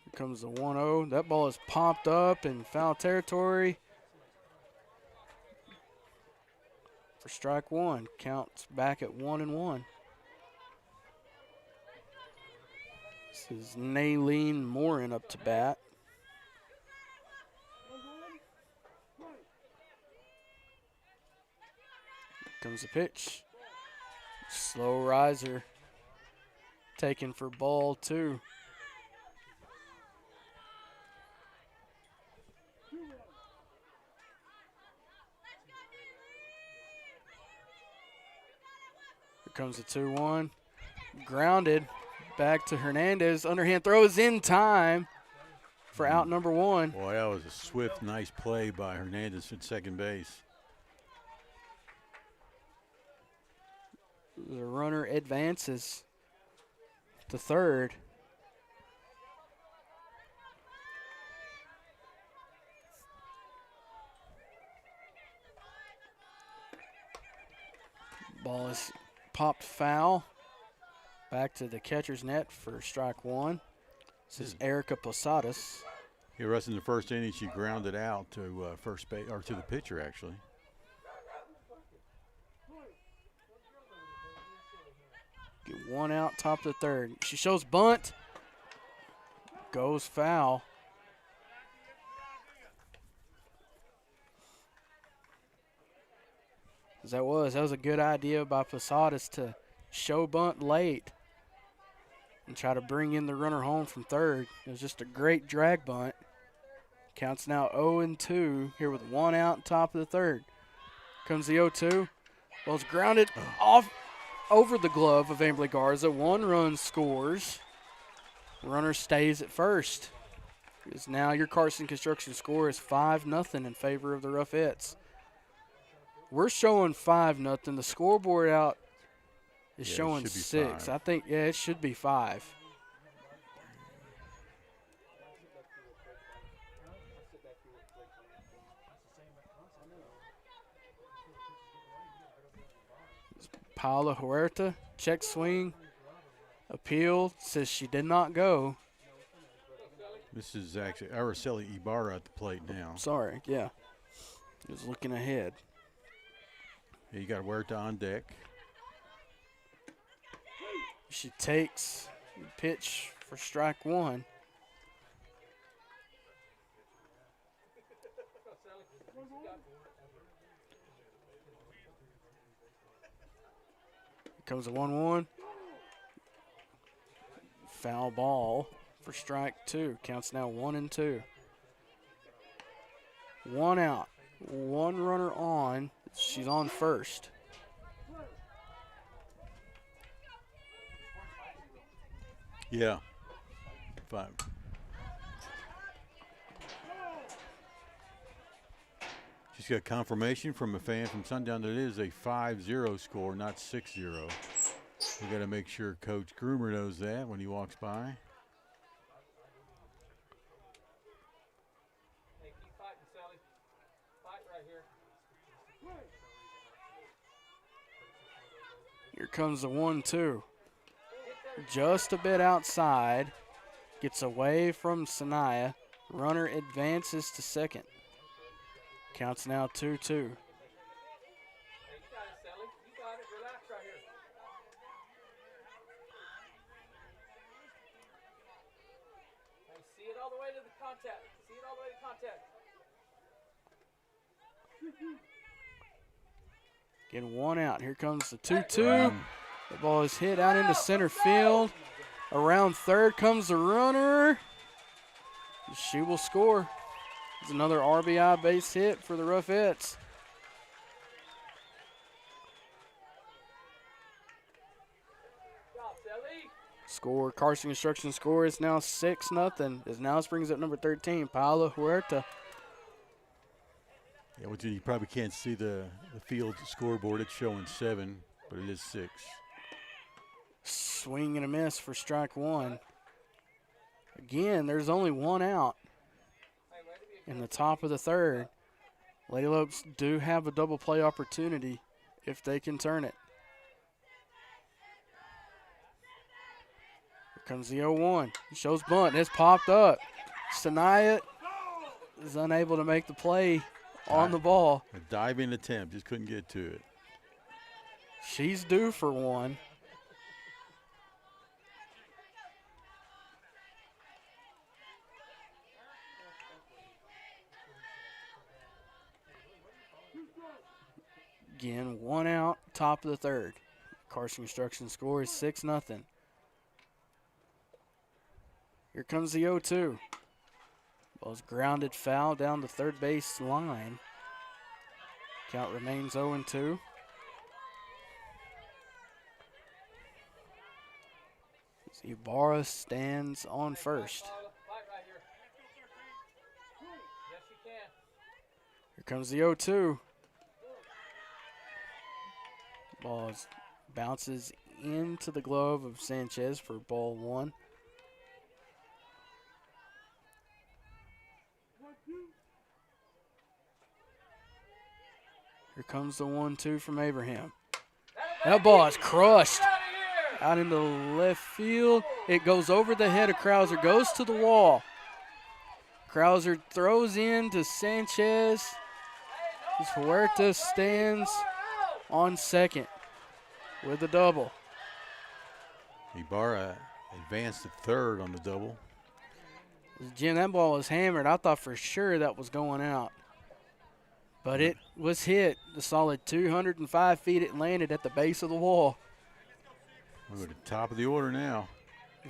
Here comes the 1-0. That ball is popped up in foul territory. For strike 1, counts back at 1-1. This is Naylene Morin up to bat. Here comes the pitch. Slow riser. Taken for ball 2. Comes the 2-1. Grounded. Back to Hernandez. Underhand throw is in time for out number 1. Boy, that was a swift, nice play by Hernandez at second base. The runner advances to third. Ball is popped foul. Back to the catcher's net for strike 1. This is Erica Posadas. Yeah, Russ, in the first inning, she grounded out to first base, or to the pitcher, actually. Get 1 out, top of the third. She shows bunt. Goes foul. That was a good idea by Posadas to show bunt late and try to bring in the runner home from third. It was just a great drag bunt. Counts now 0-2 here with 1 out, top of the third. Comes the 0-2. Ball's grounded off over the glove of Amberly Garza. 1 run scores. Runner stays at first. Because now your Carson Construction score is 5-0 in favor of the Ruffettes. We're showing 5-0. The scoreboard out is showing 6. 5. I think, it should be 5. Paula Huerta, check swing, appeal, says she did not go. This is actually Araceli Ibarra at the plate now. Sorry, yeah. He was looking ahead. Yeah, you got Huerta on deck. She takes the pitch for strike 1. Here comes a 1-1. Foul ball for strike 2. Counts now 1-2. 1 out. 1 runner on. She's on first. Yeah. 5. She's got confirmation from a fan from Sundown that it is a 5-0 score, not 6-0. We got to make sure Coach Groomer knows that when he walks by. Hey, keep fighting, Sally. Fight right here. Here comes the 1-2. Just a bit outside. Gets away from Sanaya. Runner advances to second. Counts now 2-2. it all the way to the contact. See it all the way to contact. Getting one out. Here comes the 2-2. The ball is hit out into center field. Around third comes the runner. She will score. It's another RBI base hit for the Roughets. Score, Carson Construction score is now 6-0. As now brings up number 13, Paola Huerta. Yeah, which you probably can't see the field scoreboard. It's showing 7, but it is 6. Swing and a miss for strike one. Again, there's only one out in the top of the third. Lady Lopes do have a double play opportunity if they can turn it. Here comes the 0-1. Shows bunt. It's popped up. Sanaya is unable to make the play on the ball. A diving attempt, just couldn't get to it. She's due for one. Again, one out, top of the third. Carson Construction score is 6-0. Here comes the 0-2. Ball's grounded foul down the third base line. Count remains 0-2. Ibarra stands on first. Here comes the 0-2. Ball bounces into the glove of Sanchez for ball one. Here comes the 1-2 from Abraham. That ball is crushed out into left field. It goes over the head of Krauser, goes to the wall. Krauser throws in to Sanchez. As Huerta stands on second with a double. Ibarra advanced to third on the double. Jim, that ball was hammered. I thought for sure that was going out. But it was hit a solid 205 feet. It landed at the base of the wall. We're at the top of the order now.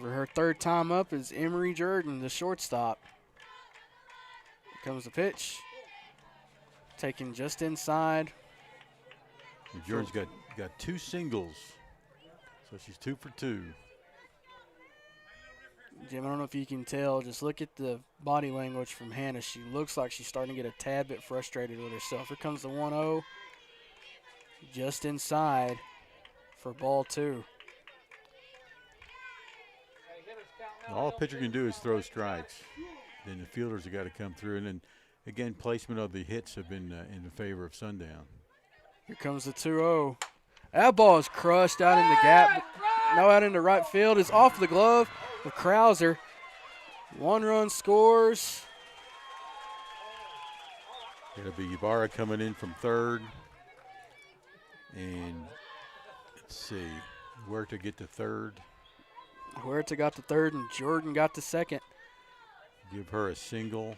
For her third time up is Emery Jordan, the shortstop. Here comes the pitch. Taken just inside. And Jordan's got 2 singles, so she's 2 for 2. Jim, I don't know if you can tell. Just look at the body language from Hannah. She looks like she's starting to get a tad bit frustrated with herself. Here comes the 1-0. Just inside for ball 2. All a pitcher can do is throw strikes. Then the fielders have got to come through. And then, again, placement of the hits have been in the favor of Sundown. Here comes the 2-0. That ball is crushed out in the gap. No, out into right field. It's off the glove of Krauser. 1 run scores. It'll be Ibarra coming in from third. And let's see, where to get to third. Huerta got to third and Jordan got to second. Give her a single.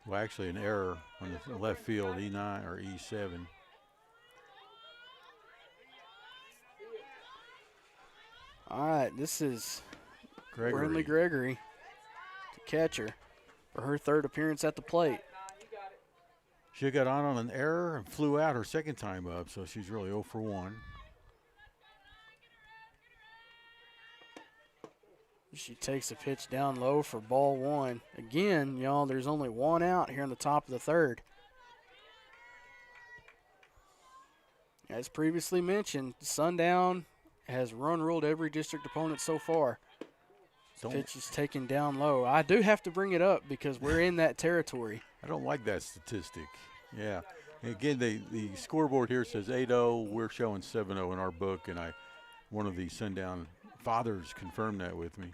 Well, actually an error on the left field, E9 or E7. All right, this is Gregory. Gregory, the catcher, for her third appearance at the plate. She got on an error and flew out her second time up, so she's really 0 for 1. She takes a pitch down low for ball 1. Again, y'all, there's only 1 out here in the top of the third. As previously mentioned, Sundown has run ruled every district opponent so far. Pitch is taken down low. I do have to bring it up because we're in that territory. I don't like that statistic. Yeah. And again, the scoreboard here says 8-0. We're showing 7-0 in our book, and one of the Sundown fathers confirmed that with me.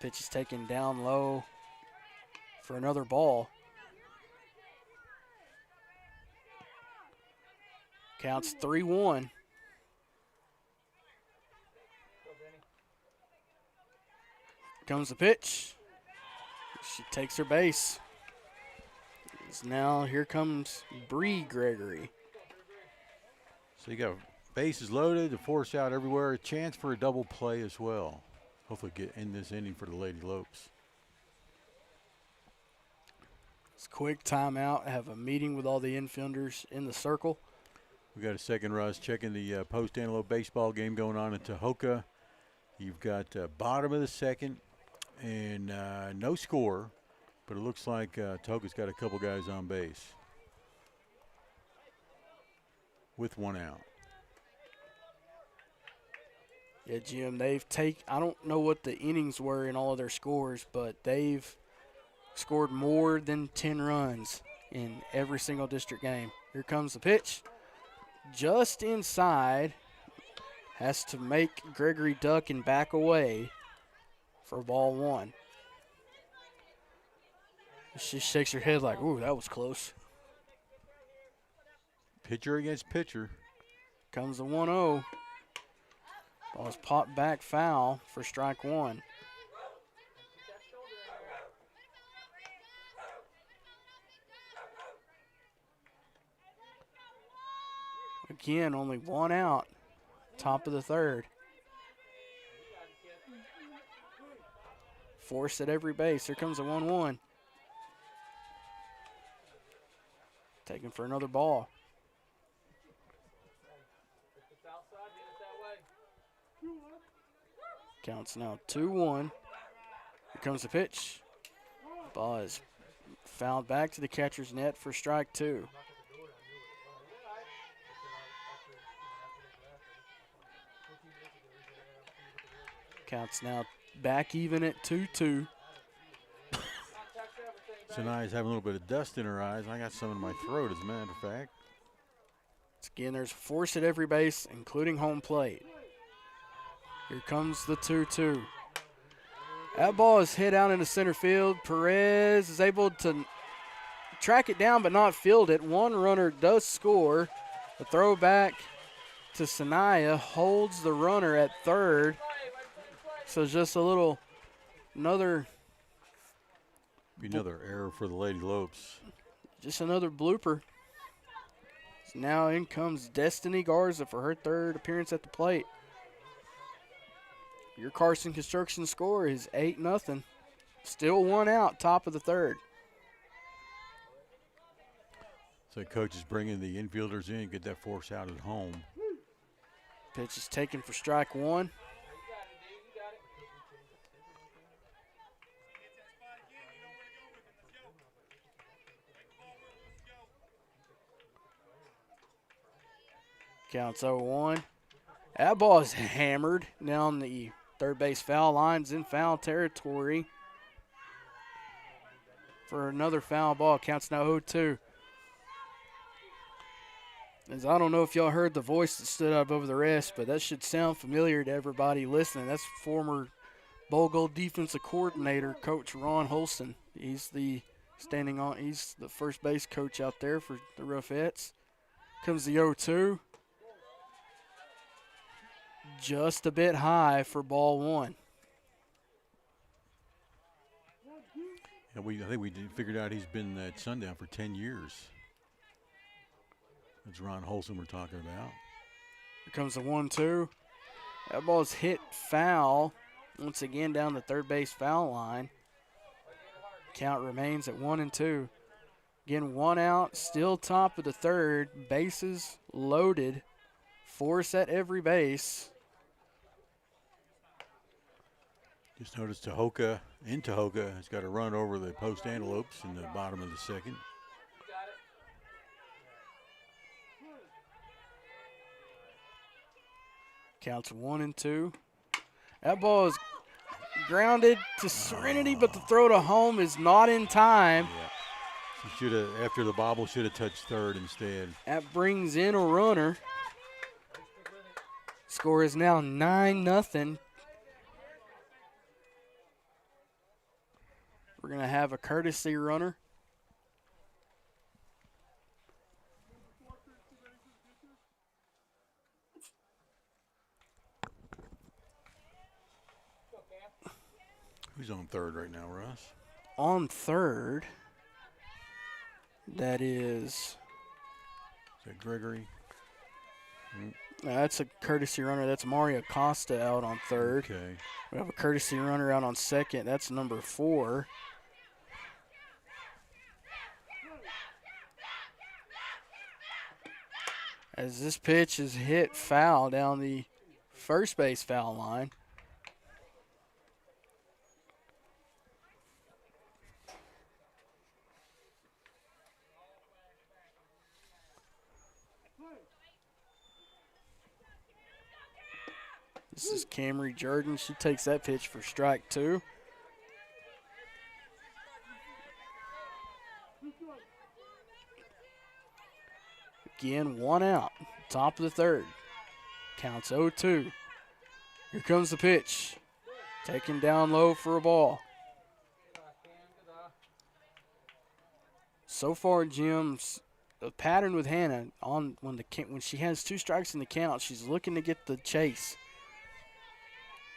Pitch is taken down low for another ball. Counts 3-1. Comes the pitch. She takes her base. Now here comes Bree Gregory. So you got bases loaded, a force out everywhere, a chance for a double play as well. Hopefully get in this inning for the Lady Lopes. It's a quick timeout. I have a meeting with all the infielders in the circle. We got a second, Russ, checking the Post Antelope baseball game going on in Tahoka. You've got bottom of the second and no score, but it looks like Tahoka's got a couple guys on base with one out. Yeah, Jim, I don't know what the innings were in all of their scores, but they've scored more than 10 runs in every single district game. Here comes the pitch. Just inside. Has to make Gregory duck and back away for ball one. She shakes her head like, ooh, that was close. Pitcher against pitcher. Comes the 1-0. Ball's popped back foul for strike one. Again, only one out. Top of the third. Force at every base. Here comes the 1-1. Taking for another ball. Counts now 2-1. Here comes the pitch. Ball is fouled back to the catcher's net for strike two. Counts now back even at 2-2. Sanaya's having a little bit of dust in her eyes. I got some in my throat, as a matter of fact. Again, there's force at every base, including home plate. Here comes the 2-2. That ball is hit out into center field. Perez is able to track it down but not field it. One runner does score. The throw back to Sanaya holds the runner at third. So just another error for the Lady Lopes. Just another blooper. So now in comes Destiny Garza for her third appearance at the plate. Your Carson Construction score is 8-0. Still one out, top of the third. So coach is bringing the infielders in, get that force out at home. Pitch is taken for strike one. Counts 0-1. That ball is hammered down the third base foul lines in foul territory for another foul ball. Counts now 0-2. As I don't know if y'all heard the voice that stood up over the rest, but that should sound familiar to everybody listening. That's former Bogle defensive coordinator, Coach Ron Holston. He's the first base coach out there for the Roughets. Comes the 0-2. Just a bit high for ball one. Yeah, I think we figured out he's been at Sundown for 10 years. That's Ron Holson we're talking about. Here comes the 1-2. That ball's hit foul once again down the third base foul line. Count remains at 1-2. Again, one out, still top of the third. Bases loaded. Force at every base. Just noticed Tahoka has got a run over the Post Antelopes in the bottom of the second. Counts 1-2. That ball is grounded to Serenity, but the throw to home is not in time. Yeah. She should have, after the bobble, should have touched third instead. That brings in a runner. Score is now 9-0. We're going to have a courtesy runner. Who's on third right now, Russ? On third, that is. Is that Gregory? That's a courtesy runner. That's Mario Costa out on third. Okay. We have a courtesy runner out on second. That's number 4. As this pitch is hit foul down the first base foul line. This is Camry Jordan. She takes that pitch for strike 2. Again, 1 out. Top of the third. Counts 0-2. Here comes the pitch. Taken down low for a ball. So far, Jim's the pattern with Hannah on when she has 2 strikes in the count, she's looking to get the chase.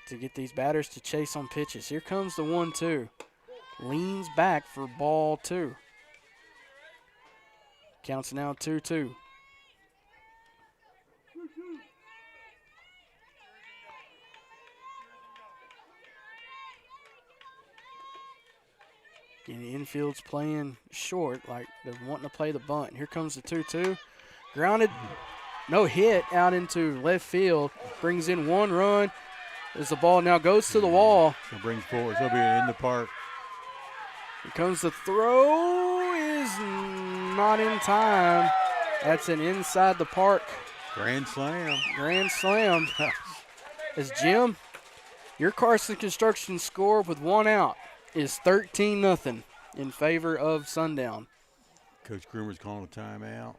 To get these batters to chase on pitches. Here comes the 1-2. Leans back for ball 2. Counts now 2-2. Again, the infield's playing short, like they're wanting to play the bunt. Here comes the 2-2. Grounded, no hit out into left field. Brings in 1 run. As the ball now goes to the wall. So brings forward. So it'll be in the park. Here comes the throw. Is not in time. That's an inside the park. Grand slam. Grand slam. As Jim, your Carson Construction score with 1 out is 13-0 in favor of Sundown. Coach Groomer's calling a timeout.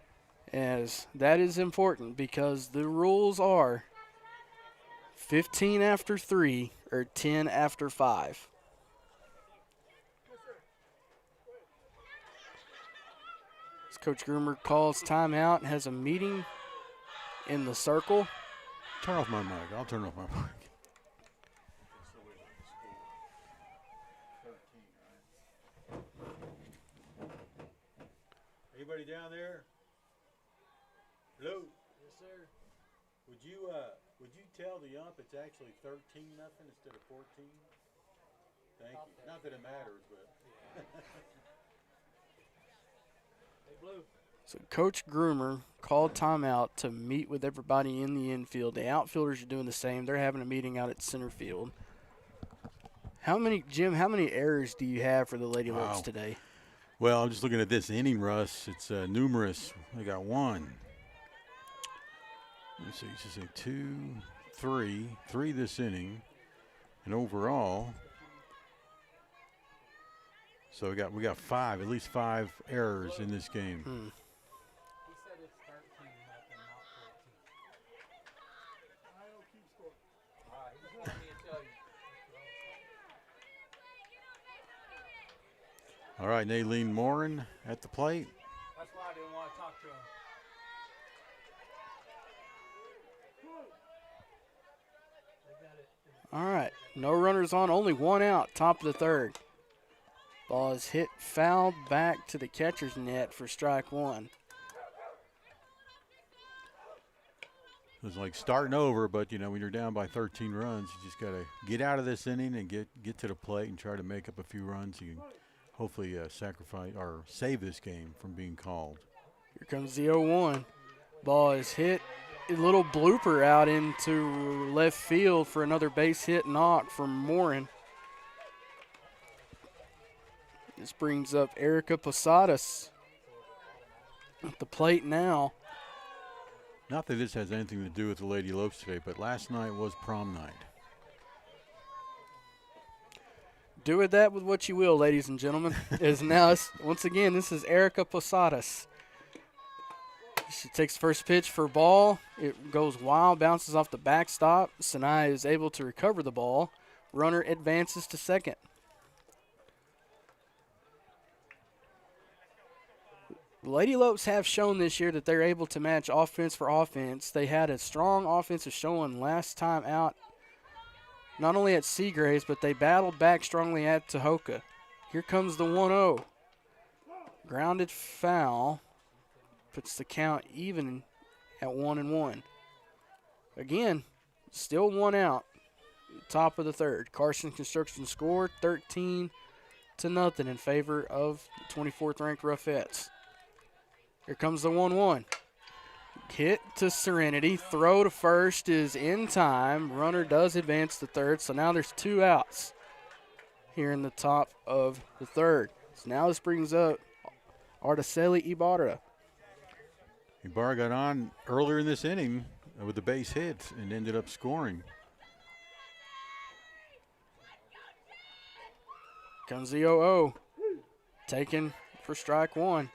As that is important because the rules are 15 after 3 or 10 after 5. As Coach Groomer calls timeout and has a meeting in the circle. Turn off my mic. I'll turn off my mic. Anybody down there? Hello? Yes, sir. Would you tell the ump it's actually 13-0 instead of 14? Thank you. Not that it matters, but. Hey, Blue. So Coach Groomer called timeout to meet with everybody in the infield. The outfielders are doing the same. They're having a meeting out at center field. Jim, how many errors do you have for the Lady Lopes today? Well, I'm just looking at this inning, Russ. It's numerous. I got 1. Let's see, just say 2, 3 this inning, and overall. So we got 5, at least 5 errors in this game. He said it's 13-0, not 14. I don't keep score. All right, he wanted me to tell you. All right, Naylene Morin at the plate. That's why I didn't want to talk to him. All right, no runners on, only 1 out, top of the third. Ball is hit fouled back to the catcher's net for strike 1. It was like starting over, but, when you're down by 13 runs, you just got to get out of this inning and get to the plate and try to make up a few runs. You can hopefully sacrifice or save this game from being called. Here comes the 0-1. Ball is hit. A little blooper out into left field for another base hit knock from Morin. This brings up Erica Posadas at the plate now. Not that this has anything to do with the Lady Lopes today, but last night was prom night. Do with that with what you will, ladies and gentlemen. Once again, this is Erica Posadas. She takes the first pitch for ball. It goes wild, bounces off the backstop. Sinai is able to recover the ball. Runner advances to second. The Lady Lopes have shown this year that they're able to match offense for offense. They had a strong offensive showing last time out not only at Seagraves, but they battled back strongly at Tahoka. Here comes the 1-0. Grounded foul. Puts the count even at 1-1. Again, still one out. Top of the third. Carson Construction scored 13-0 in favor of the 24th ranked Ruffettes. Here comes the 1-1. Hit to Serenity. Throw to first is in time. Runner does advance to third, so now there's 2 outs here in the top of the third. So now this brings up Araceli Ibarra. Ibarra got on earlier in this inning with the base hit and ended up scoring. Comes the 0-0. Taken for strike one.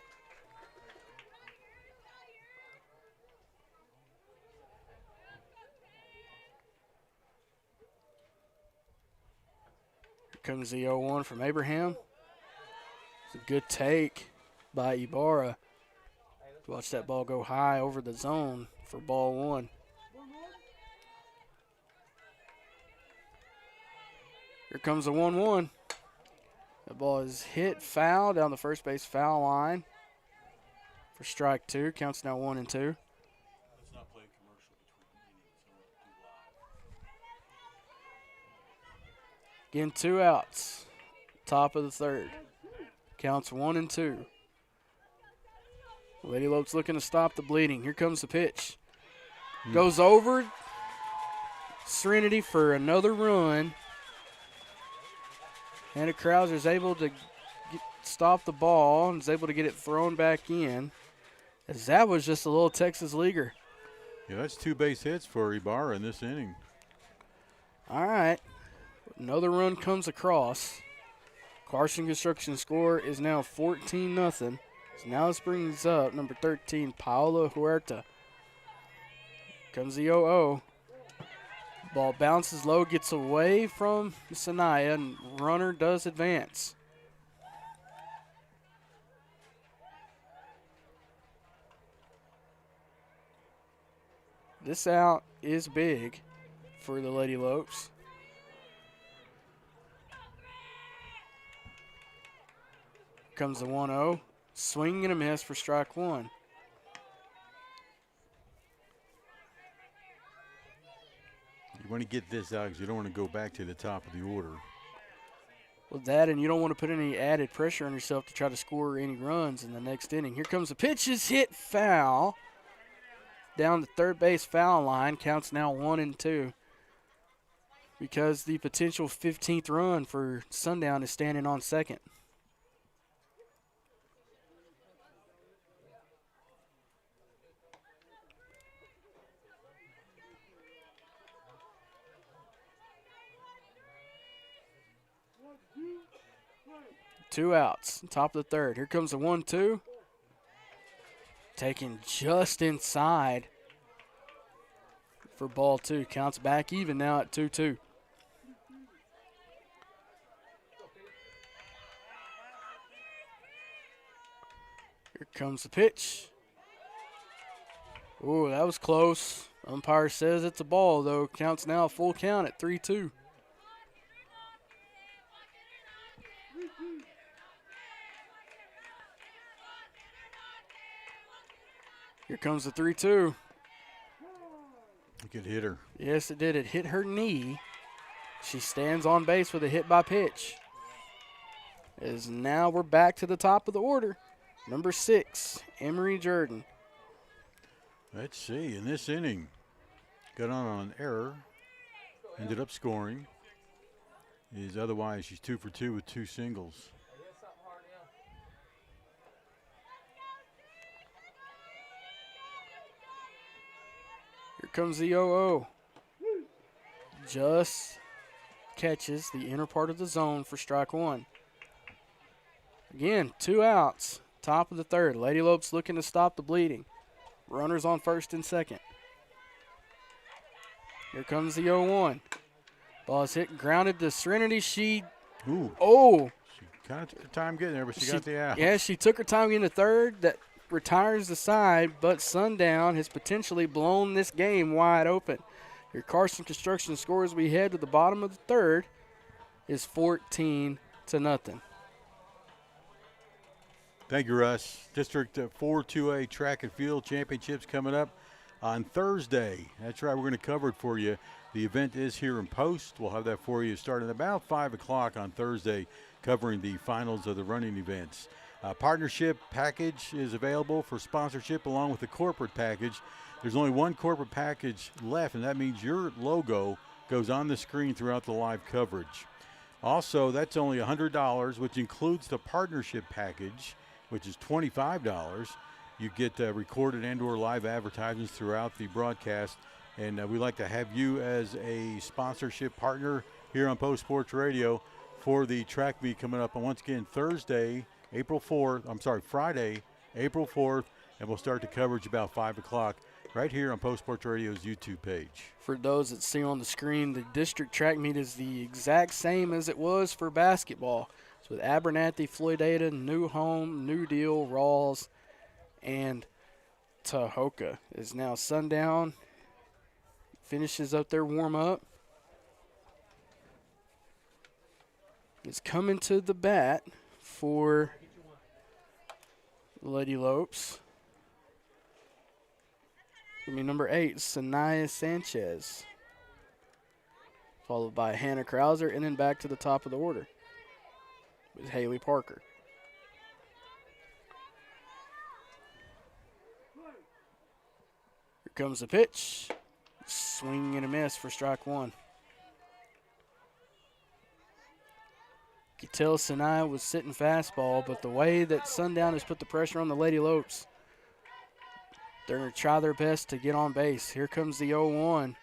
Here comes the 0-1 from Abraham. It's a good take by Ibarra. Watch that ball go high over the zone for ball one. Here comes the 1-1. The ball is hit foul down the first base foul line for strike two. Counts now 1-2. Let's not play a commercial between innings. Again, 2 outs. Top of the third. Counts 1-2. Lady Lope's looking to stop the bleeding. Here comes the pitch. Goes over Serenity for another run. Hannah Krauser is able to stop the ball and is able to get it thrown back in. As that was just a little Texas leaguer. Yeah, that's 2 base hits for Ibarra in this inning. All right. Another run comes across. Carson Construction score is now 14-0. So now this brings up number 13, Paola Huerta. Comes the 0-0. Ball bounces low, gets away from Sanaya, and runner does advance. This out is big for the Lady Lopes. Comes the 1-0. Swing and a miss for strike one. You want to get this out because you don't want to go back to the top of the order. Well, that, and you don't want to put any added pressure on yourself to try to score any runs in the next inning. Here comes the pitch, is hit foul. Down the third base foul line, counts now 1-2. Because the potential 15th run for Sundown is standing on second. Two outs, top of the third. Here comes the 1-2. Taken just inside for ball two. Counts back even now at 2-2. Here comes the pitch. Ooh, that was close. Umpire says it's a ball, though. Counts now a full count at 3-2. Here comes the 3-2. Good hitter. Yes, it did. It hit her knee. She stands on base with a hit by pitch. As now we're back to the top of the order. Number 6, Emery Jordan. Let's see. In this inning, got on an error. Ended up scoring. Otherwise, she's 2 for 2 with 2 singles. Here comes the 0-0. Just catches the inner part of the zone for strike one. Again, 2 outs. Top of the third. Lady Lope's looking to stop the bleeding. Runners on first and second. Here comes the 0-1. Ball is hit and grounded to Serenity. She kind of took her time getting there, but she got the out. Yeah, she took her time getting to third. That retires the side, but Sundown has potentially blown this game wide open. Your Carson Construction score as we head to the bottom of the third is 14-0. Thank you, Russ. District 4 2A Track and Field Championships coming up on Thursday. That's right, we're going to cover it for you. The event is here in Post. We'll have that for you starting about 5 o'clock on Thursday, covering the finals of the running events. Partnership package is available for sponsorship along with the corporate package. There's only one corporate package left, and that means your logo goes on the screen throughout the live coverage. Also, that's only $100, which includes the partnership package, which is $25. You get recorded and/or live advertisements throughout the broadcast, and we'd like to have you as a sponsorship partner here on Post Sports Radio for the track meet coming up. And once again, Friday, April 4th, and we'll start the coverage about 5 o'clock right here on Post Sports Radio's YouTube page. For those that see on the screen, the district track meet is the exact same as it was for basketball. It's with Abernathy, Floydada, New Home, New Deal, Rawls, and Tahoka. Is now Sundown. Finishes up their warm-up. Is coming to the bat for Lady Lopes. Gonna be number 8, Sanaya Sanchez. Followed by Hannah Krauser, and then back to the top of the order with Haley Parker. Here comes the pitch. Swing and a miss for strike one. You could tell Sanaya was sitting fastball, but the way that Sundown has put the pressure on the Lady Lopes, they're going to try their best to get on base. Here comes the 0-1.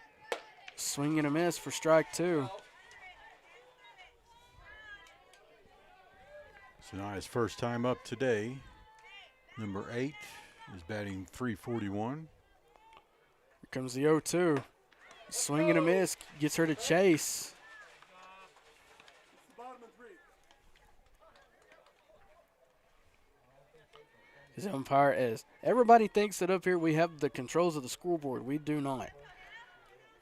Swing and a miss for strike two. Sanaya's first time up today. Number 8 is batting .341. Here comes the 0-2. Swing and a miss. Gets her to chase. His umpire is. Everybody thinks that up here we have the controls of the scoreboard. We do not.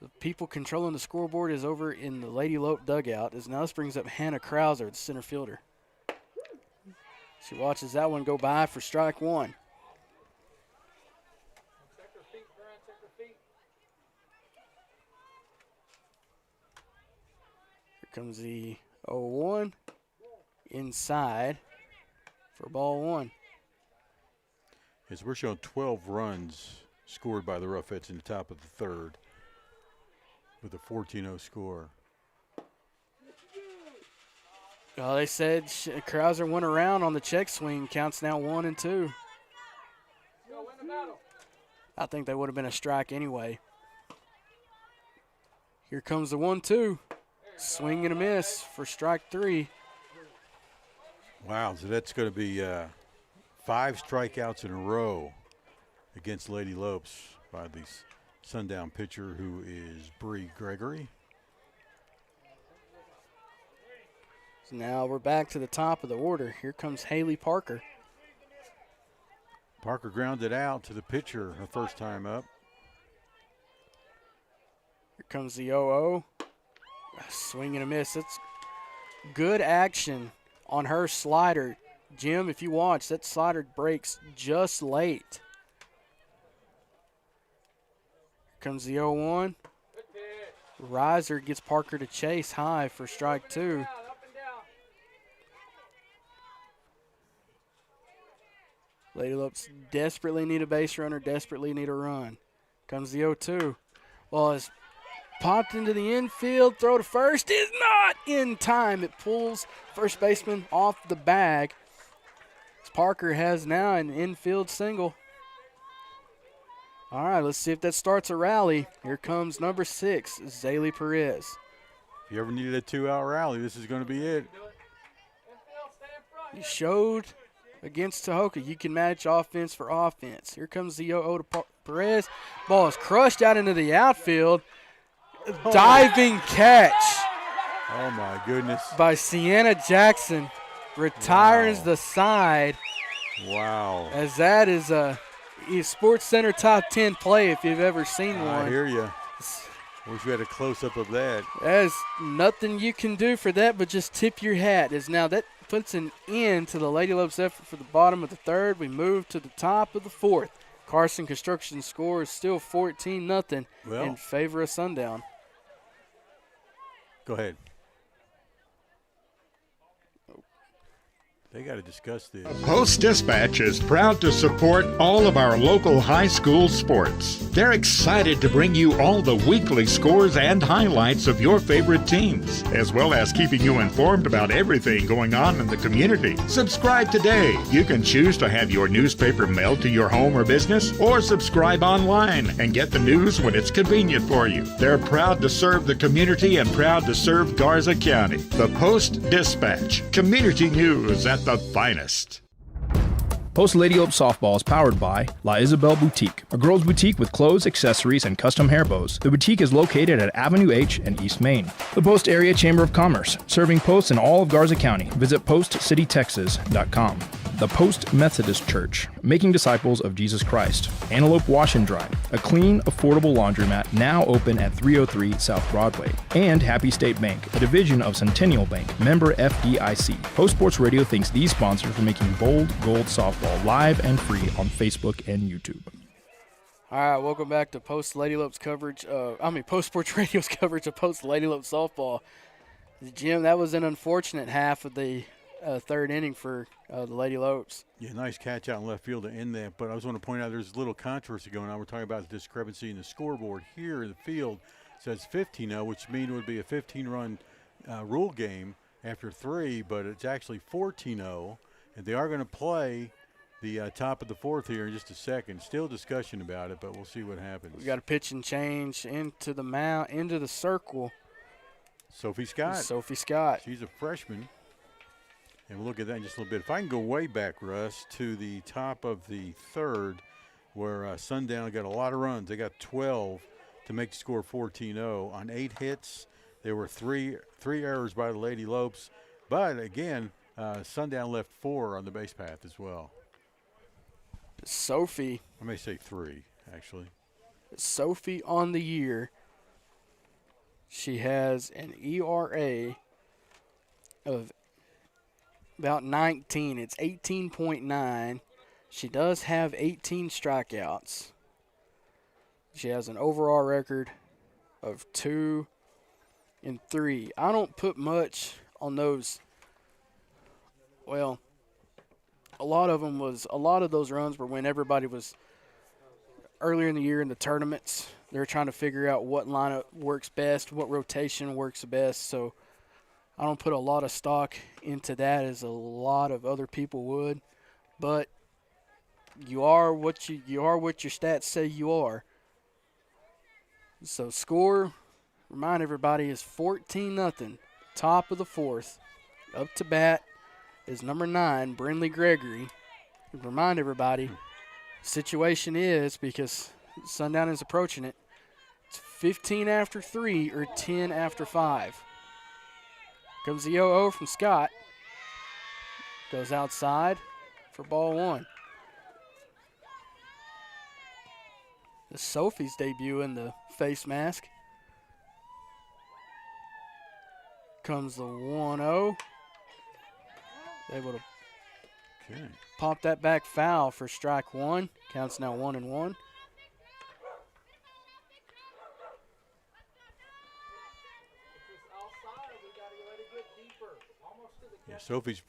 The people controlling the scoreboard is over in the Lady Lope dugout. As now this brings up Hannah Krauser, the center fielder. She watches that one go by for strike one. Here comes the 0-1 inside for ball one. As we're showing 12 runs scored by the Roughheads in the top of the third with a 14-0 score. Well, they said Krauser went around on the check swing. Counts now 1 and 2. I think that would have been a strike anyway. Here comes the 1-2. Swing and a miss for strike three. Wow, so that's going to be 5 strikeouts in a row against Lady Lopes by the Sundown pitcher, who is Bree Gregory. So now we're back to the top of the order. Here comes Haley Parker. Parker grounded out to the pitcher her first time up. Here comes the 0-0. Swing and a miss. That's good action on her slider. Jim, if you watch, that slider breaks just late. Here comes the 0-1. Riser gets Parker to chase high for strike two. Lady Lopes desperately need a base runner, desperately need a run. Comes the 0-2. Well, it's popped into the infield. Throw to first is not in time. It pulls first baseman off the bag. Parker has now an infield single. All right, let's see if that starts a rally. Here comes number 6, Zaylee Perez. If you ever needed a 2-out rally, this is going to be it. You showed against Tahoka you can match offense for offense. Here comes the 0-0 to Perez. Ball is crushed out into the outfield. Diving catch. Oh, my goodness. By Sienna Jackson. Retires the side. Wow. As that is a Sports Center top 10 play if you've ever seen one. I hear you. Wish we had a close-up of that. There's nothing you can do for that but just tip your hat. As now that puts an end to the Lady Lopes' effort for the bottom of the third. We move to the top of the fourth. Carson Construction score is still 14-0 in favor of Sundown. Go ahead. They got to discuss this. Post-Dispatch is proud to support all of our local high school sports. They're excited to bring you all the weekly scores and highlights of your favorite teams, as well as keeping you informed about everything going on in the community. Subscribe today. You can choose to have your newspaper mailed to your home or business, or subscribe online and get the news when it's convenient for you. They're proud to serve the community and proud to serve Garza County. The Post-Dispatch, community news at the finest. Post Lady Lope Softball is powered by La Isabel Boutique, a girls' boutique with clothes, accessories, and custom hair bows. The boutique is located at Avenue H and East Main. The Post Area Chamber of Commerce, serving posts in all of Garza County. Visit postcitytexas.com. The Post Methodist Church, making disciples of Jesus Christ. Antelope Wash and Dry, a clean, affordable laundromat now open at 303 South Broadway. And Happy State Bank, a division of Centennial Bank, member FDIC. Post Sports Radio thanks these sponsors for making Bold Gold Softball live and free on Facebook and YouTube. All right, welcome back to Post Lady Lopes coverage. Post Sports Radio's coverage of Post Lady Lopes softball. Jim, that was an unfortunate half of the third inning for the Lady Lopes. Yeah, nice catch out in left field to end that. But I just want to point out there's a little controversy going on. We're talking about the discrepancy in the scoreboard here in the field. It says 15-0, which means it would be a 15-run rule game after 3, but it's actually 14-0. And they are going to play the top of the fourth here in just a second. Still discussion about it, but we'll see what happens. We got a pitch and change into the circle. Sophie Scott. Sophie Scott. She's a freshman. And we'll look at that in just a little bit. If I can go way back, Russ, to the top of the third where Sundown got a lot of runs. They got 12 to make the score 14-0. On 8 hits, there were three errors by the Lady Lopes. But, again, Sundown left 4 on the base path as well. Sophie. I may say 3, actually. Sophie on the year. She has an ERA of about 19. It's 18.9. She does have 18 strikeouts. She has an overall record of 2-3. I don't put much on those. Well, a lot of those runs were when everybody was earlier in the year in the tournaments. They're trying to figure out what lineup works best, what rotation works best. So I don't put a lot of stock into that as a lot of other people would, but you are what your stats say you are. So score, remind everybody, is 14-0. Top of the fourth. Up to bat is number 9, Brindley Gregory. Remind everybody, situation is, because Sundown is approaching it, it's 15 after 3 or 10 after 5. Comes the 0-0 from Scott. Goes outside for ball 1. This is Sophie's debut in the face mask. Comes the 1-0. Able to pop that back foul for strike 1. Counts now 1-1. Yeah, Sophie's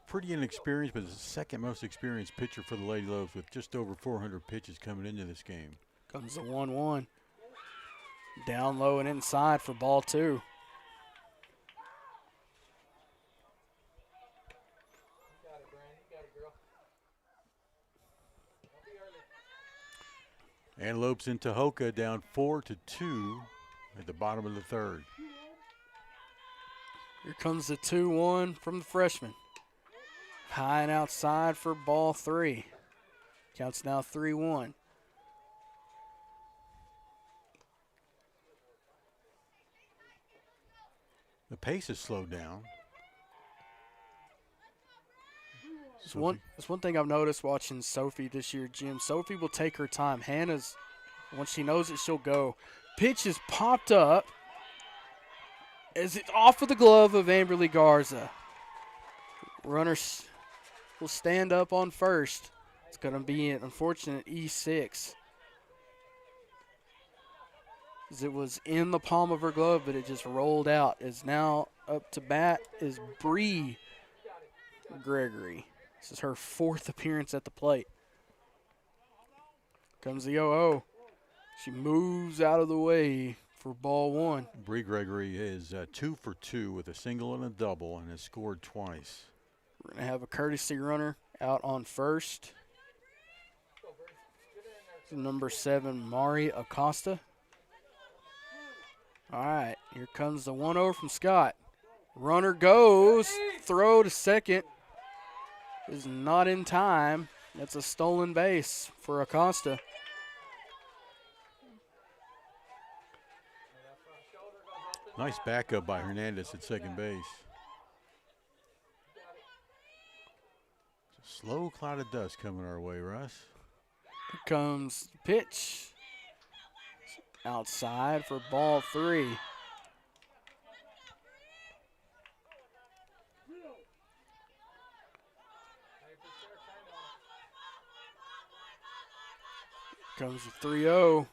pretty inexperienced, but is the second most experienced pitcher for the Lady Lopes with just over 400 pitches coming into this game. Comes the 1-1. Down low and inside for ball 2. And Lopes into Hoka down 4-2 at the bottom of the third. Here comes the 2-1 from the freshman. High and outside for ball 3. Counts now 3-1. The pace has slowed down. It's one thing I've noticed watching Sophie this year, Jim. Sophie will take her time. Hannah's, once she knows it, she'll go. pitch is popped up as it's off of the glove of Amberly Garza. Runners will stand up on first. It's going to be an unfortunate E6. As it was in the palm of her glove, but it just rolled out. As now up to bat is Bree Gregory. This is her 4th appearance at the plate. Comes the 0-0. She moves out of the way for ball 1. Bree Gregory is 2 for 2 with a single and a double and has scored twice. We're going to have a courtesy runner out on first. Number 7, Mari Acosta. All right, here comes the 1-0 from Scott. Runner goes, throw to second is not in time. That's a stolen base for Acosta. Nice backup by Hernandez at second base. It's a slow cloud of dust coming our way, Russ. Here comes the pitch. Outside for ball 3. Comes the 3-0.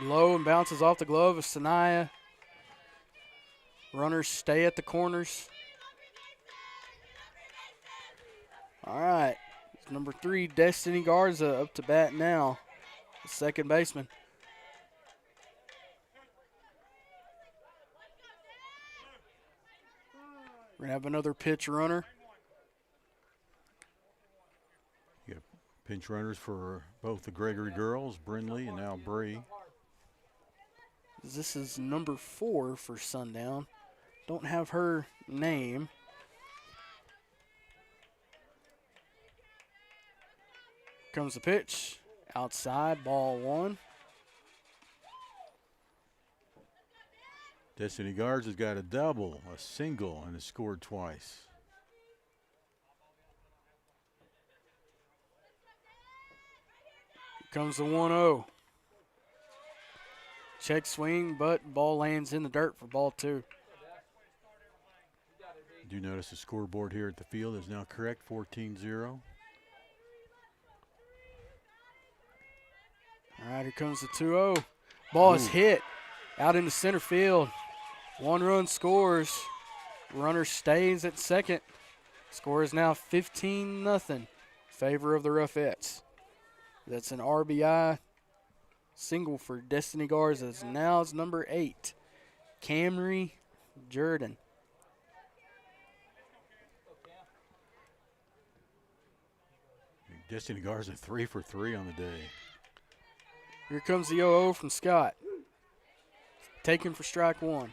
Low and bounces off the glove of Sanaya. Runners stay at the corners. All right. Number 3, Destiny Garza up to bat now. The second baseman. We're going to have another pitch runner. You got pinch runners for both the Gregory girls, Brindley and now Bree. This is number 4 for Sundown. Don't have her name. Comes the pitch. Outside, ball 1. Destiny Garza's got a double, a single, and has scored twice. Here comes the 1-0. Check swing, but ball lands in the dirt for ball 2. Do notice the scoreboard here at the field is now correct, 14-0. All right, here comes the 2-0. Ball is hit out into center field. 1 run scores. Runner stays at second. Score is now 15-0. Favor of the Ruffettes. That's an RBI single for Destiny Garza. Now it's number 8, Camry Jordan. Destiny Garza 3 for 3 on the day. Here comes the 0-0 from Scott. Taken for strike 1.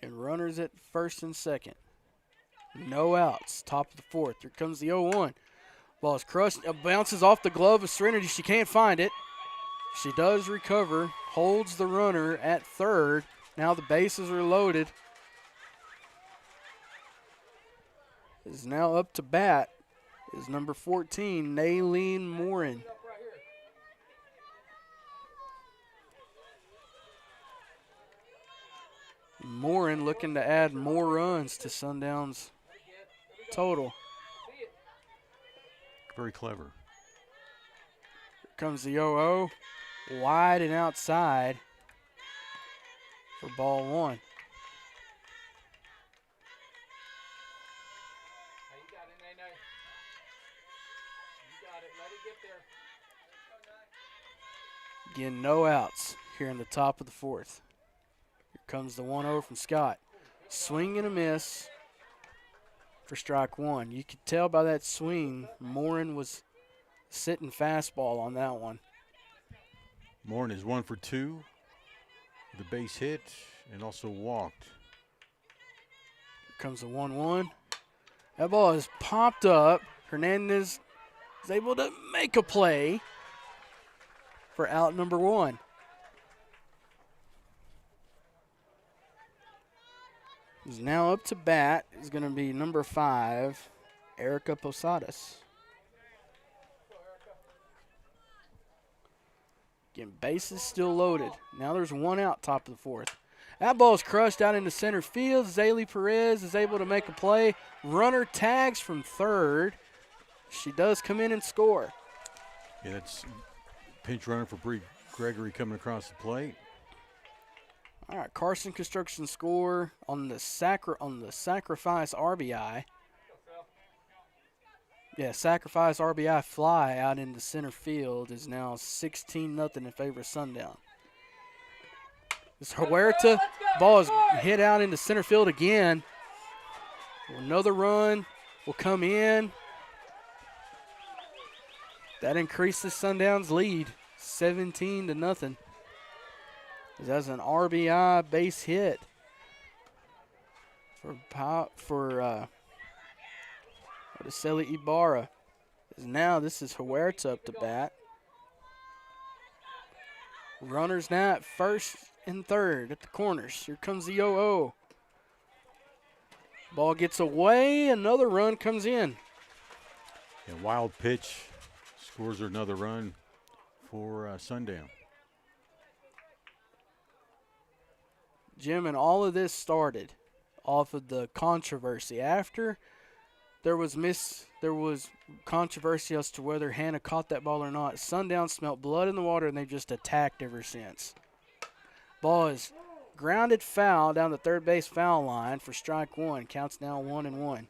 And runners at first and second. No outs. Top of the 4th. Here comes the 0-1. Ball is crushed. Bounces off the glove of Serenity. She can't find it. She does recover. Holds the runner at third. Now the bases are loaded. Is now up to bat is number 14, Naylene Morin. Morin looking to add more runs to Sundown's total. Very clever. Here comes the 0-0. Wide and outside for ball 1. Again, no outs here in the top of the 4th. Here comes the 1-0 from Scott. Swing and a miss for strike 1. You could tell by that swing, Morin was sitting fastball on that one. Morin is 1 for 2. The base hit and also walked. Here comes the 1-1. That ball is popped up. Hernandez is able to make a play for out number 1. Is now up to bat is going to be number 5, Erica Posadas. Again, bases still loaded. Now there's one out, top of the fourth. That ball's crushed out into center field. Zaylee Perez is able to make a play. Runner tags from third. She does come in and score. Yeah, that's pinch runner for Bree Gregory coming across the plate. All right, Carson Construction score on the sacrifice RBI. Yeah, sacrifice RBI fly out into center field is now 16-0 in favor of Sundown. This Huerta ball is hit out into center field again. Another run will come in. That increases Sundown's lead, 17-0. That's an RBI base hit for Araceli Ibarra. Now this is Huerta up to bat. Runners now at first and third at the corners. Here comes the 0-0. Ball gets away. Another run comes in. And wild pitch scores another run for Sundown. Jim, and all of this started off of the controversy. After there was controversy as to whether Hannah caught that ball or not, Sundown smelt blood in the water, and they've just attacked ever since. Ball is grounded foul down the third base foul line for strike one. Counts now 1-1.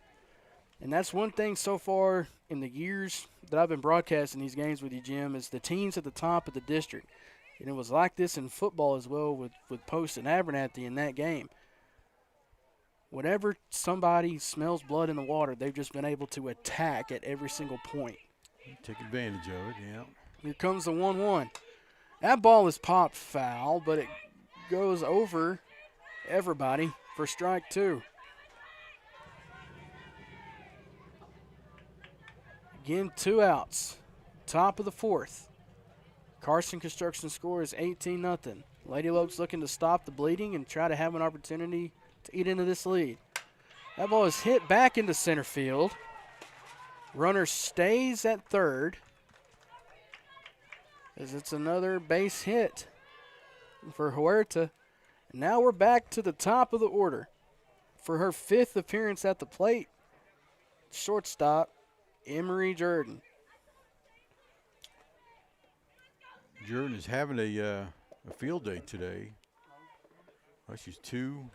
And that's one thing so far in the years that I've been broadcasting these games with you, Jim, is the teams at the top of the district. And it was like this in football as well with Post and Abernathy in that game. Whenever somebody smells blood in the water, they've just been able to attack at every single point. Take advantage of it, yeah. Here comes the 1-1. That ball is popped foul, but it goes over everybody for strike two. Again, 2 outs. Top of the fourth. Carson Construction score is 18-0. Lady Lopes looking to stop the bleeding and try to have an opportunity to eat into this lead. That ball is hit back into center field. Runner stays at third, as it's another base hit for Huerta. And now we're back to the top of the order. For her 5th appearance at the plate, shortstop Emery Jordan. Jordan is having a field day today. Well, she's 2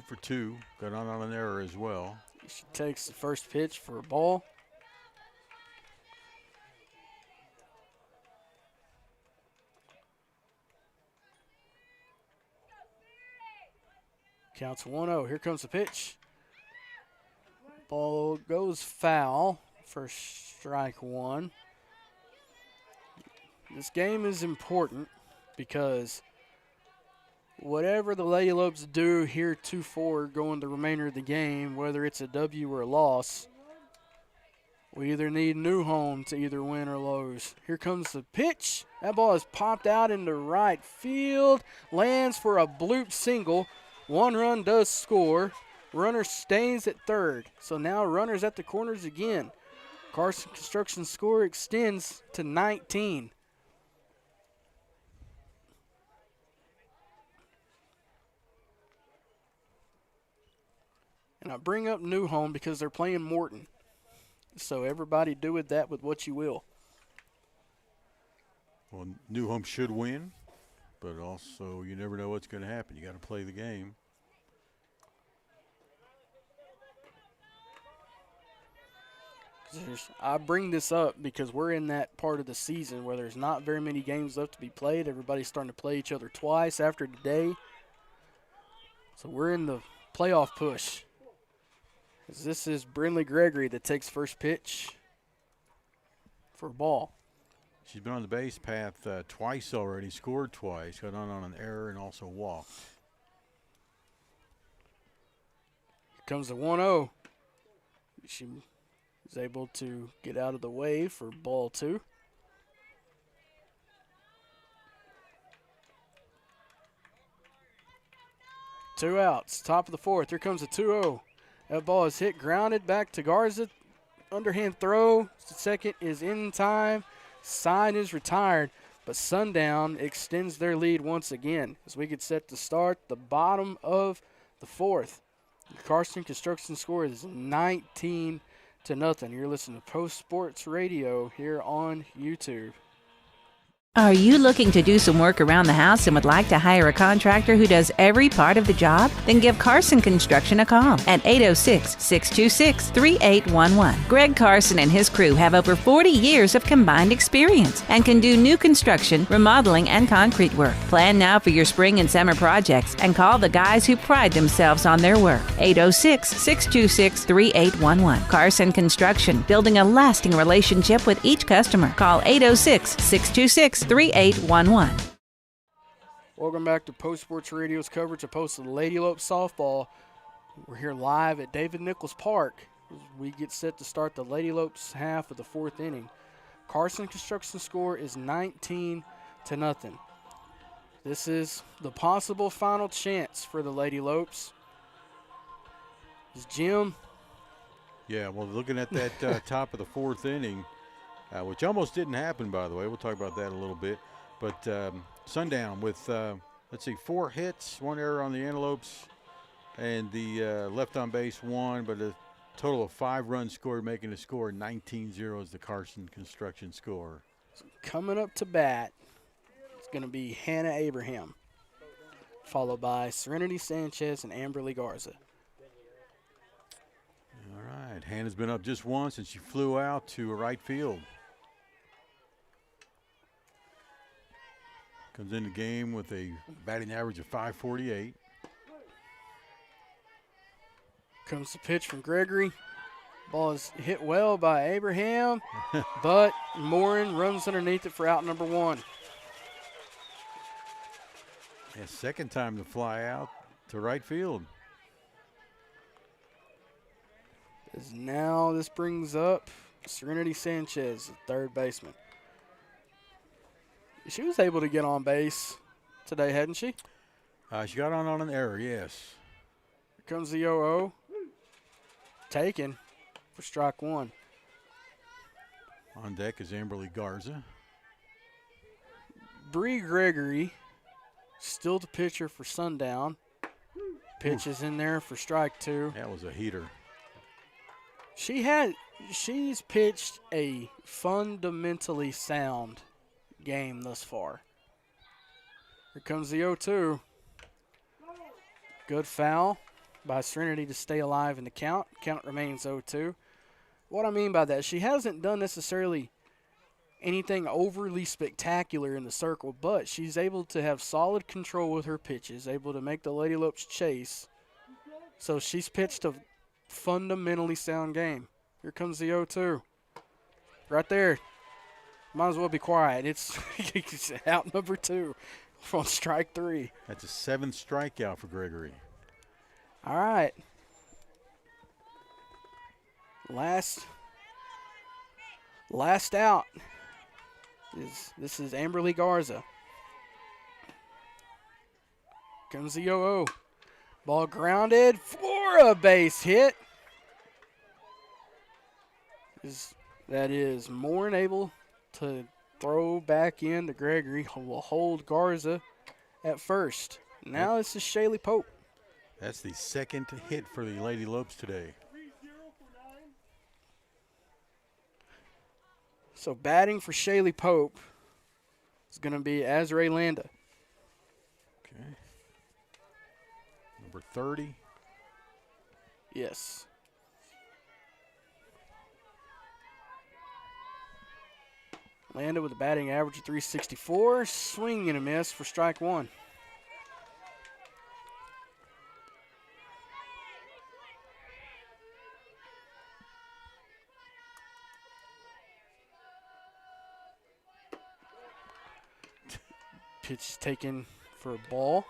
for 2. Got on an error as well. She takes the first pitch for a ball. Counts 1-0. Here comes the pitch. Ball goes foul for strike one. This game is important because whatever the Lady Lopes do here 2-4 going the remainder of the game, whether it's a W or a loss, we either need Newhome to either win or lose. Here comes the pitch. That ball is popped out into right field, lands for a bloop single. 1 run does score. Runner stays at third. So now runners at the corners again. Carson Construction score extends to 19. And I bring up Newhome because they're playing Morton. So everybody do with that with what you will. Well, Newhome should win, but also you never know what's going to happen. You got to play the game. I bring this up because we're in that part of the season where there's not very many games left to be played. Everybody's starting to play each other twice after today. So we're in the playoff push. This is Brinley Gregory that takes first pitch for a ball. She's been on the base path twice already, scored twice, got on an error, and also walked. Here comes the 1-0. She is able to get out of the way for ball 2. Two outs, top of the fourth. Here comes the 2-0. That ball is hit, grounded back to Garza underhand throw. The second is in time. Sign is retired, but Sundown extends their lead once again as we get set to start the bottom of the fourth. The Carson Construction score is 19-0. You're listening to Post Sports Radio here on YouTube. Are you looking to do some work around the house and would like to hire a contractor who does every part of the job? Then give Carson Construction a call at 806-626-3811. Greg Carson and his crew have over 40 years of combined experience and can do new construction, remodeling, and concrete work. Plan now for your spring and summer projects and call the guys who pride themselves on their work. 806-626-3811. Carson Construction, building a lasting relationship with each customer. Call 806-626-3811. Welcome back to Post Sports Radio's coverage of Post Lady Lope softball. We're here live at David Nichols Park as we get set to start the Lady Lopes half of the fourth inning. Carson Construction score is 19-0. This is the possible final chance for the Lady Lopes. Is Jim? Yeah, well, looking at that top of the fourth inning, which almost didn't happen, by the way. We'll talk about that a little bit. But Sundown with, 4 hits, 1 error on the Antelopes, and the left on base 1, but a total of 5 runs scored, making the score 19-0 is the Carson Construction score. Coming up to bat, it's going to be Hannah Abraham, followed by Serenity Sanchez and Amberly Garza. All right, Hannah's been up just once, and she flew out to right field. Comes in the game with a batting average of .548. Comes the pitch from Gregory. Ball is hit well by Abraham, but Morin runs underneath it for out number 1. Yeah, second time to fly out to right field. As now this brings up Serenity Sanchez, the third baseman. She was able to get on base today, hadn't she? She got on an error, yes. Here comes the 0-0. Taken for strike 1. On deck is Amberly Garza. Bree Gregory, still the pitcher for Sundown. Pitch is in there for strike 2. That was a heater. She's pitched a fundamentally sound game thus far. Here comes the 0-2. Good foul by Serenity to stay alive in the count. Count remains 0-2. What I mean by that, she hasn't done necessarily anything overly spectacular in the circle, but she's able to have solid control with her pitches, able to make the Lady Lopes chase. So she's pitched a fundamentally sound game. Here comes the 0-2. Right there. Might as well be quiet. It's out number 2 on strike 3. That's a 7th strikeout for Gregory. All right. Last out this is Amberly Garza. Comes the 0-0. Ball grounded for a base hit. That is Morin able to throw back in to Gregory, who will hold Garza at first. Now this is Shaylee Pope. That's the second hit for the Lady Lopes today. So batting for Shaylee Pope is going to be Azrae Landa. Okay. Number 30. Yes. Landa with a batting average of .364. Swing and a miss for strike 1. Pitch taken for a ball.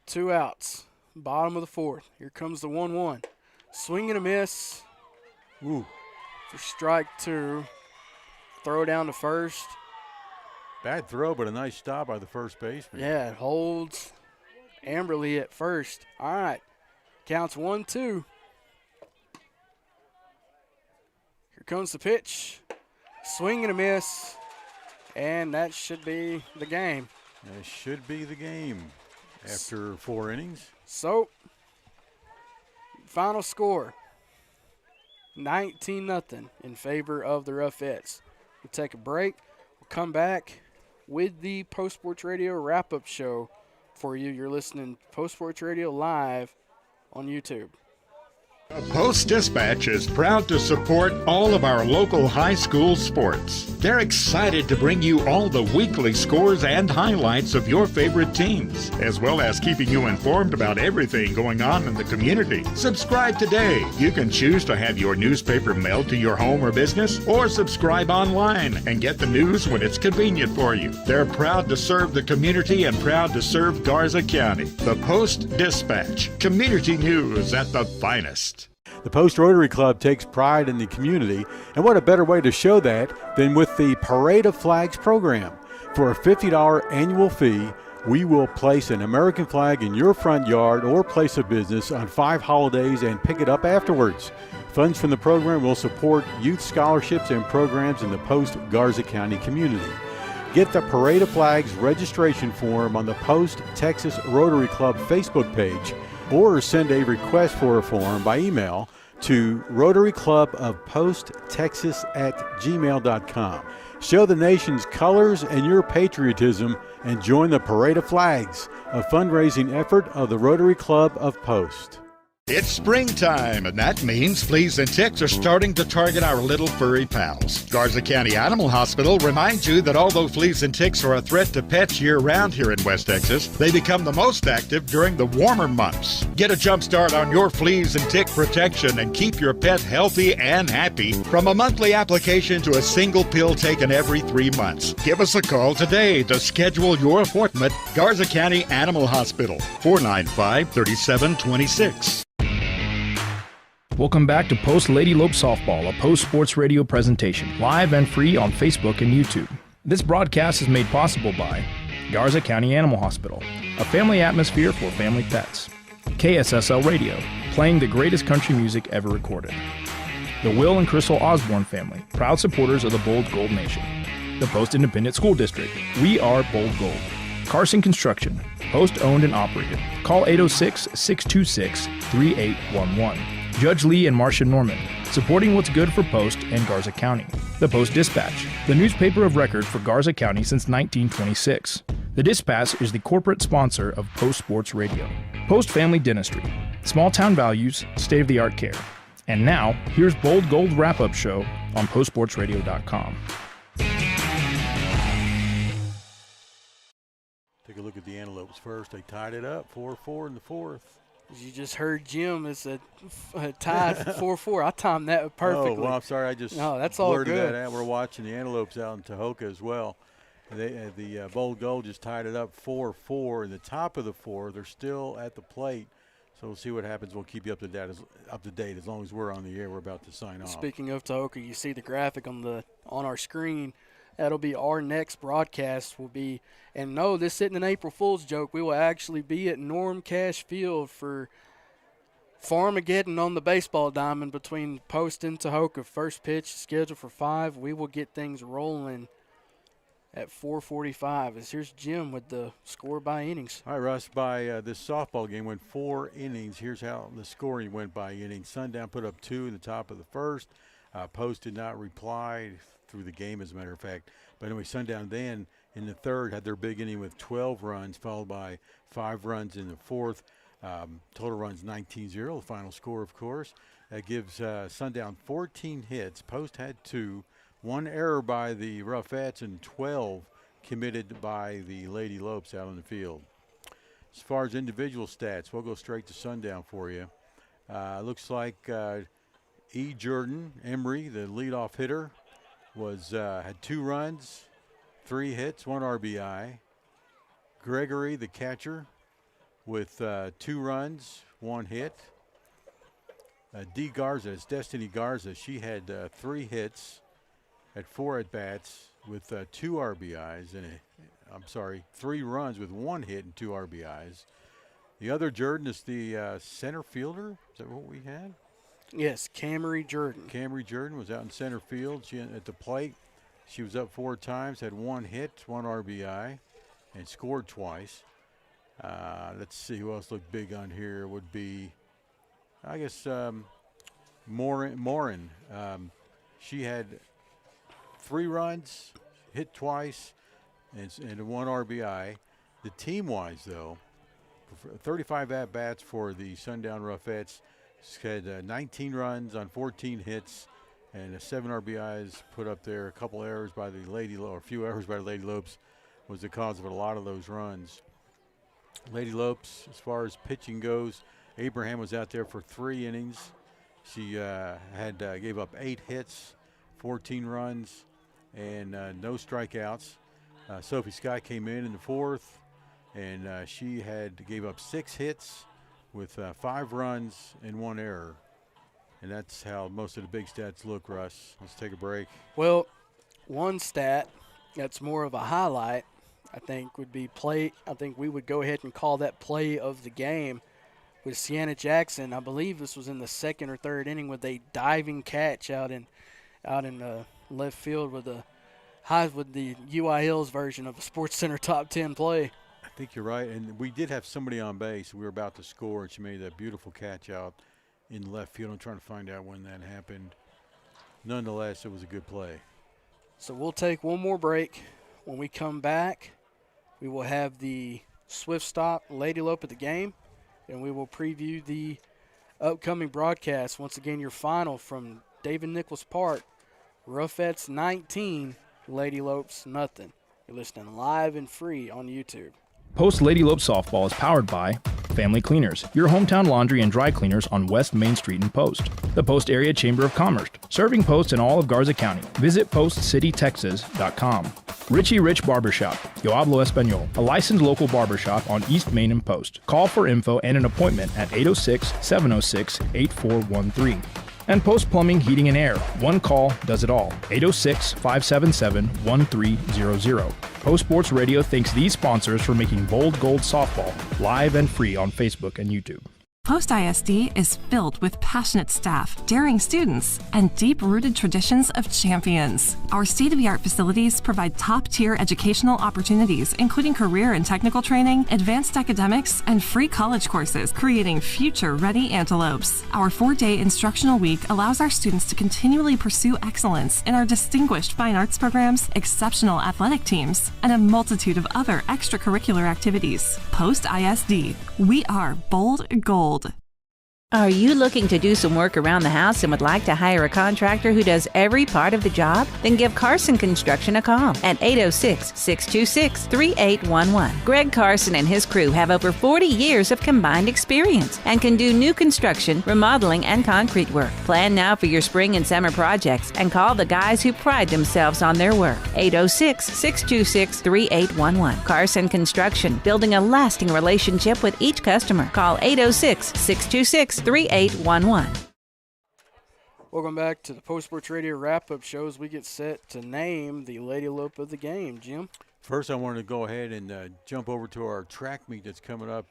Two outs. Bottom of the fourth. Here comes the 1-1. Swing and a miss. Ooh. For strike 2. Throw down to first. Bad throw, but a nice stop by the first baseman. Yeah, it holds Amberly at first. All right. Counts 1-2. Here comes the pitch. Swing and a miss. And that should be the game. That should be the game after 4 innings. So, final score, 19-0 in favor of the Roughets. We'll take a break. We'll come back with the Post Sports Radio wrap-up show for you. You're listening to Post Sports Radio live on YouTube. The Post-Dispatch is proud to support all of our local high school sports. They're excited to bring you all the weekly scores and highlights of your favorite teams, as well as keeping you informed about everything going on in the community. Subscribe today. You can choose to have your newspaper mailed to your home or business, or subscribe online and get the news when it's convenient for you. They're proud to serve the community and proud to serve Garza County. The Post-Dispatch, community news at the finest. The Post Rotary Club takes pride in the community, and what a better way to show that than with the Parade of Flags program. For a $50 annual fee, we will place an American flag in your front yard or place of business on 5 holidays and pick it up afterwards. Funds from the program will support youth scholarships and programs in the Post Garza County community. Get the Parade of Flags registration form on the Post Texas Rotary Club Facebook page, or send a request for a form by email to rotaryclubofposttexas@gmail.com. Show the nation's colors and your patriotism and join the Parade of Flags, a fundraising effort of the Rotary Club of Post. It's springtime, and that means fleas and ticks are starting to target our little furry pals. Garza County Animal Hospital reminds you that although fleas and ticks are a threat to pets year-round here in West Texas, they become the most active during the warmer months. Get a jump start on your fleas and tick protection and keep your pet healthy and happy from a monthly application to a single pill taken every 3 months. Give us a call today to schedule your appointment. Garza County Animal Hospital, 495-3726. Welcome back to Post Lady Lope Softball, a Post Sports Radio presentation, live and free on Facebook and YouTube. This broadcast is made possible by Garza County Animal Hospital, a family atmosphere for family pets. KSSL Radio, playing the greatest country music ever recorded. The Will and Crystal Osborne family, proud supporters of the Bold Gold Nation. The Post Independent School District, we are Bold Gold. Carson Construction, Post owned and operated. Call 806-626-3811. Judge Lee and Marcia Norman, supporting what's good for Post and Garza County. The Post-Dispatch, the newspaper of record for Garza County since 1926. The Dispatch is the corporate sponsor of Post Sports Radio. Post Family Dentistry, small town values, state-of-the-art care. And now, here's Bold Gold wrap-up show on postsportsradio.com. Take a look at the Antelopes first. They tied it up 4-4 in the fourth. As you just heard Jim, it's a tied 4-4. I timed that perfectly. Oh, well, I'm sorry. I just that's all blurted good. that out. We're watching the Antelopes out in Tahoka as well. The Bold Gold just tied it up 4-4 in the top of the fourth. They're still at the plate, so we'll see what happens. We'll keep you up to date as long as we're on the air. We're about to sign off. Speaking of Tahoka, you see the graphic on our screen. That'll be our next broadcast will be, and no, this isn't an April Fool's joke. We will actually be at Norm Cash Field for Farmageddon on the baseball diamond between Post and Tahoka. First pitch scheduled for 5. We will get things rolling at 4:45. As here's Jim with the score by innings. All right, Russ, this softball game went 4 innings. Here's how the scoring went by innings. Sundown put up 2 in the top of the first. Post did not reply through the game, as a matter of fact. But anyway, Sundown then in the third had their big inning with 12 runs, followed by 5 runs in the fourth. Total runs 19-0, the final score, of course. That gives Sundown 14 hits. Post had 2, 1 error by the Roughets, and 12 committed by the Lady Lopes out on the field. As far as individual stats, we'll go straight to Sundown for you. Looks like E. Jordan Emery, the leadoff hitter, had 2 runs, 3 hits, 1 RBI. Gregory, the catcher, with 2 runs, 1 hit. It's Destiny Garza. She had 3 hits, had 4 at-bats with 2 RBIs 3 runs with 1 hit and 2 RBIs. The other Jordan is the center fielder. Is that what we had? Yes, Camry Jordan. Camry Jordan was out in center field. She at the plate. She was up 4 times, had 1 hit, 1 RBI, and scored twice. Let's see who else looked big on here. Would be, I guess, Morin. She had 3 runs, hit twice, and 1 RBI. The team-wise, though, 35 at-bats for the Sundown Roughets. She had 19 runs on 14 hits and 7 RBIs put up there. A couple errors by the a few errors by the Lady Lopes was the cause of a lot of those runs. Lady Lopes, as far as pitching goes, Abraham was out there for 3 innings. She gave up 8 hits, 14 runs, and no strikeouts. Sophie Scott came in the 4th, and she gave up 6 hits with 5 runs and 1 error. And that's how most of the big stats look, Russ. Let's take a break. Well, one stat that's more of a highlight, I think, would be play. I think we would go ahead and call that play of the game with Sienna Jackson. I believe this was in the 2nd or 3rd inning with a diving catch out in left field with the UI Hills version of a Sports Center top 10 play. I think you're right. And we did have somebody on base. We were about to score, and she made that beautiful catch out in left field. I'm trying to find out when that happened. Nonetheless, it was a good play. So we'll take one more break. When we come back, we will have the Swift Stop Lady Lope at the game, and we will preview the upcoming broadcast. Once again, your final from David Nichols Park, Roughets 19, Lady Lopes nothing. You're listening live and free on YouTube. Post Lady Lope Softball is powered by Family Cleaners, your hometown laundry and dry cleaners on West Main Street in Post. The Post Area Chamber of Commerce, serving Post in all of Garza County. Visit postcitytexas.com. Richie Rich Barbershop, Yo Hablo Espanol, a licensed local barbershop on East Main and Post. Call for info and an appointment at 806-706-8413. And Post Plumbing, Heating and Air. One call does it all. 806-577-1300. Post Sports Radio thanks these sponsors for making Bold Gold Softball live and free on Facebook and YouTube. Post ISD is filled with passionate staff, daring students, and deep-rooted traditions of champions. Our state-of-the-art facilities provide top-tier educational opportunities, including career and technical training, advanced academics, and free college courses, creating future-ready antelopes. Our 4-day instructional week allows our students to continually pursue excellence in our distinguished fine arts programs, exceptional athletic teams, and a multitude of other extracurricular activities. Post ISD, we are Bold Gold. Are you looking to do some work around the house and would like to hire a contractor who does every part of the job? Then give Carson Construction a call at 806-626-3811. Greg Carson and his crew have over 40 years of combined experience and can do new construction, remodeling, and concrete work. Plan now for your spring and summer projects and call the guys who pride themselves on their work. 806-626-3811. Carson Construction, building a lasting relationship with each customer. Call 806-626-3811. Welcome back to the Post Sports Radio wrap-up show as we get set to name the Lady Lope of the game. Jim? First, I wanted to go ahead and jump over to our track meet that's coming up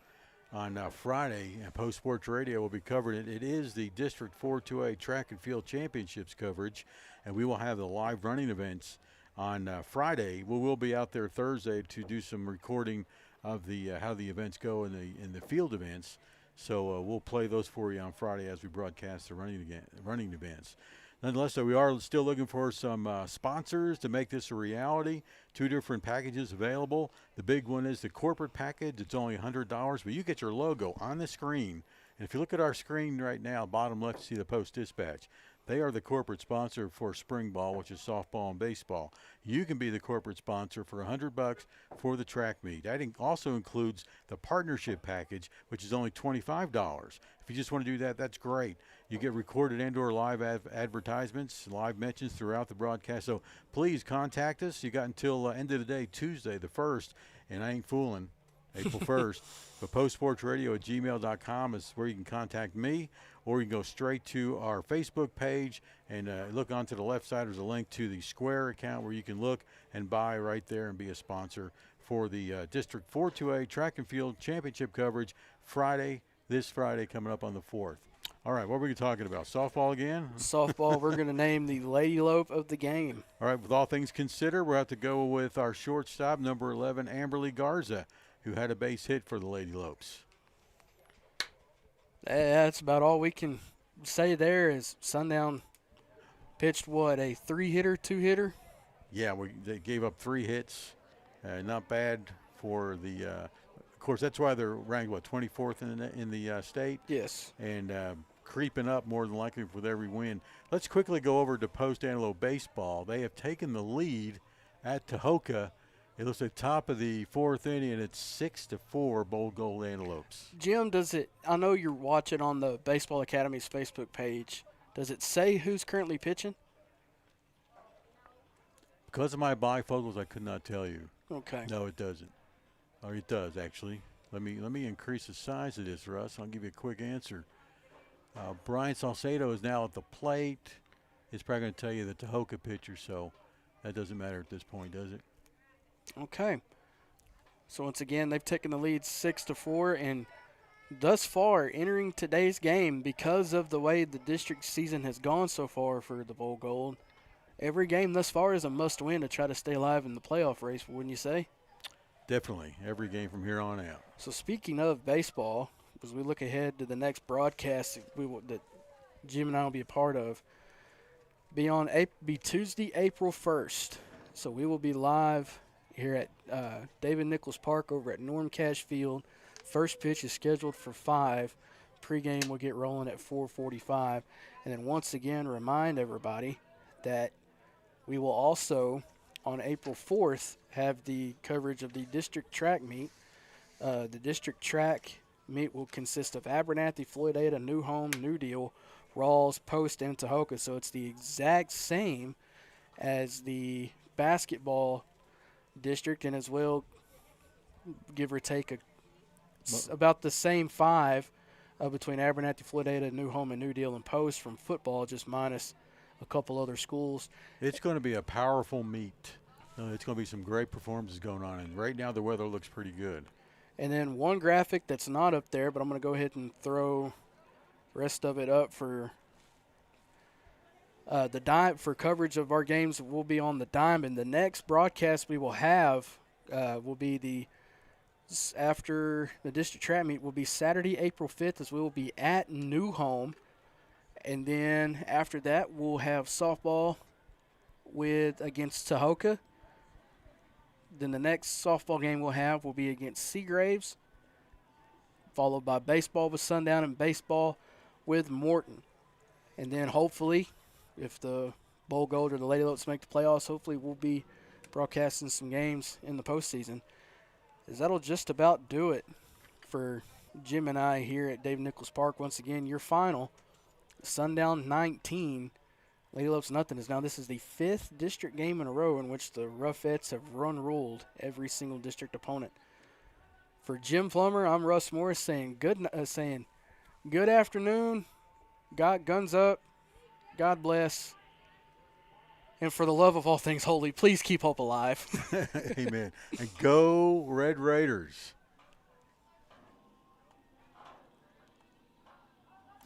on Friday. Post Sports Radio will be covering it. It is the District 4-2A Track and Field Championships coverage, and we will have the live running events on Friday. We will be out there Thursday to do some recording of the how the events go in the field events. So we'll play those for you on Friday as we broadcast the running events. Nonetheless, we are still looking for some sponsors to make this a reality. 2 different packages available. The big one is the corporate package. It's only $100, but you get your logo on the screen. And if you look at our screen right now, bottom left, you see the Post Dispatch. They are the corporate sponsor for spring ball, which is softball and baseball. You can be the corporate sponsor for $100 for the track meet. That also includes the partnership package, which is only $25. If you just want to do that, that's great. You get recorded and/or live advertisements, live mentions throughout the broadcast. So please contact us. You got until end of the day, Tuesday the 1st, and I ain't fooling, April 1st. But postsportsradio@gmail.com is where you can contact me, or you can go straight to our Facebook page and look onto the left side. There's a link to the Square account where you can look and buy right there and be a sponsor for the District 4-2A Track and Field Championship coverage this Friday coming up on the 4th. All right, what were we talking about? Softball again? Softball, we're going to name the Lady Lope of the game. All right, with all things considered, we'll have to go with our shortstop, number 11, Amberly Garza, who had a base hit for the Lady Lopes. That's about all we can say there. Is Sundown pitched, what, a 3-hitter, 2-hitter? Yeah, they gave up 3 hits. Not bad for the of course, that's why they're ranked, 24th in the state? Yes. And creeping up more than likely with every win. Let's quickly go over to Post Antelope baseball. They have taken the lead at Tahoka. It looks at the top of the 4th inning, and it's 6-4 Bold Gold Antelopes. Jim, I know you're watching on the Baseball Academy's Facebook page. Does it say who's currently pitching? Because of my bifocals, I could not tell you. Okay. No, it doesn't. Or it does, actually. Let me increase the size of this, Russ. I'll give you a quick answer. Brian Salcedo is now at the plate. It's probably going to tell you the Tahoka pitcher, so that doesn't matter at this point, does it? Okay. So once again, they've taken the lead 6-4, and thus far, entering today's game, because of the way the district season has gone so far for the Bold Gold, every game thus far is a must-win to try to stay alive in the playoff race, wouldn't you say? Definitely. Every game from here on out. So speaking of baseball, as we look ahead to the next broadcast that Jim and I will be a part of, be Tuesday, April 1st. So we will be live here at David Nichols Park over at Norm Cash Field. First pitch is scheduled for 5. Pregame will get rolling at 4:45. And then once again, remind everybody that we will also, on April 4th, have the coverage of the district track meet. The district track meet will consist of Abernathy, Floydada, New Home, New Deal, Rawls, Post, and Tahoka. So it's the exact same as the basketball district, and as well, give or take about the same 5 between Abernathy, Floydada, New Home, and New Deal, and Post from football, just minus a couple other schools. It's going to be a powerful meet. It's going to be some great performances going on, and right now the weather looks pretty good. And then one graphic that's not up there, but I'm going to go ahead and throw the rest of it up for for coverage of our games. Will be on the dime, and the next broadcast we will have will be after the district track meet will be Saturday, April 5th, as we will be at New Home. And then after that, we'll have softball against Tahoka. Then the next softball game we'll have will be against Seagraves, followed by baseball with Sundown and baseball with Morton. And then hopefully, if the Bold Gold or the Lady Lopes make the playoffs, hopefully we'll be broadcasting some games in the postseason. That'll just about do it for Jim and I here at Dave Nichols Park. Once again, your final, Sundown 19, Lady Lopes nothing. This is the 5th district game in a row in which the Ruffettes have run-ruled every single district opponent. For Jim Plummer, I'm Russ Morris saying good afternoon, guns up, God bless, and for the love of all things holy, please keep hope alive. Amen. And go Red Raiders.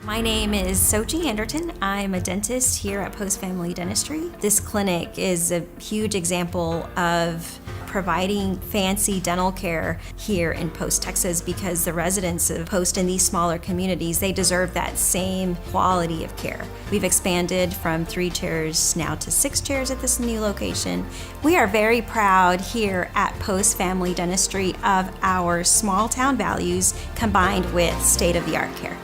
My name is Sochi Anderton. I'm a dentist here at Post Family Dentistry. This clinic is a huge example of providing fancy dental care here in Post, Texas, because the residents of Post in these smaller communities, they deserve that same quality of care. We've expanded from 3 chairs now to 6 chairs at this new location. We are very proud here at Post Family Dentistry of our small town values combined with state-of-the-art care.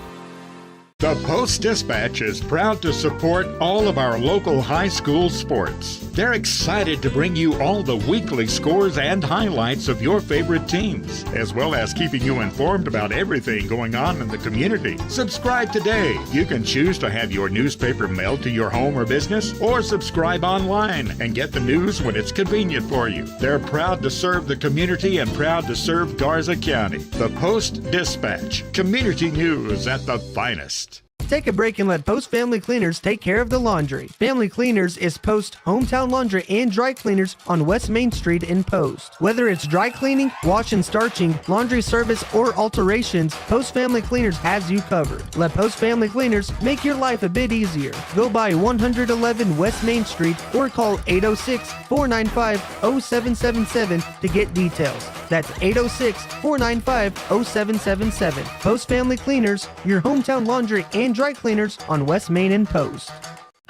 The Post-Dispatch is proud to support all of our local high school sports. They're excited to bring you all the weekly scores and highlights of your favorite teams, as well as keeping you informed about everything going on in the community. Subscribe today. You can choose to have your newspaper mailed to your home or business, or subscribe online and get the news when it's convenient for you. They're proud to serve the community and proud to serve Garza County. The Post-Dispatch, community news at the finest. Take a break and let Post Family Cleaners take care of the laundry. Family Cleaners is Post Hometown Laundry and Dry Cleaners on West Main Street in Post. Whether it's dry cleaning, wash and starching, laundry service, or alterations, Post Family Cleaners has you covered. Let Post Family Cleaners make your life a bit easier. Go by 111 West Main Street or call 806-495-0777 to get details. That's 806-495-0777. Post Family Cleaners, your hometown laundry and dry cleaners on West Main and Post.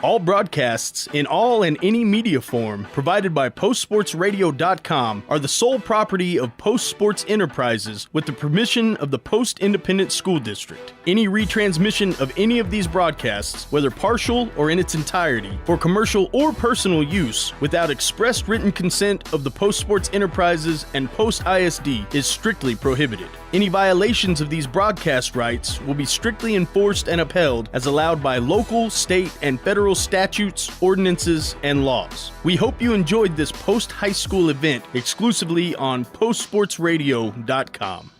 All broadcasts in all and any media form provided by postsportsradio.com are the sole property of Post Sports Enterprises with the permission of the Post Independent School District. Any retransmission of any of these broadcasts, whether partial or in its entirety, for commercial or personal use without express written consent of the Post Sports Enterprises and Post ISD is strictly prohibited. Any violations of these broadcast rights will be strictly enforced and upheld as allowed by local, state, and federal statutes, ordinances, and laws. We hope you enjoyed this post-high school event exclusively on postsportsradio.com.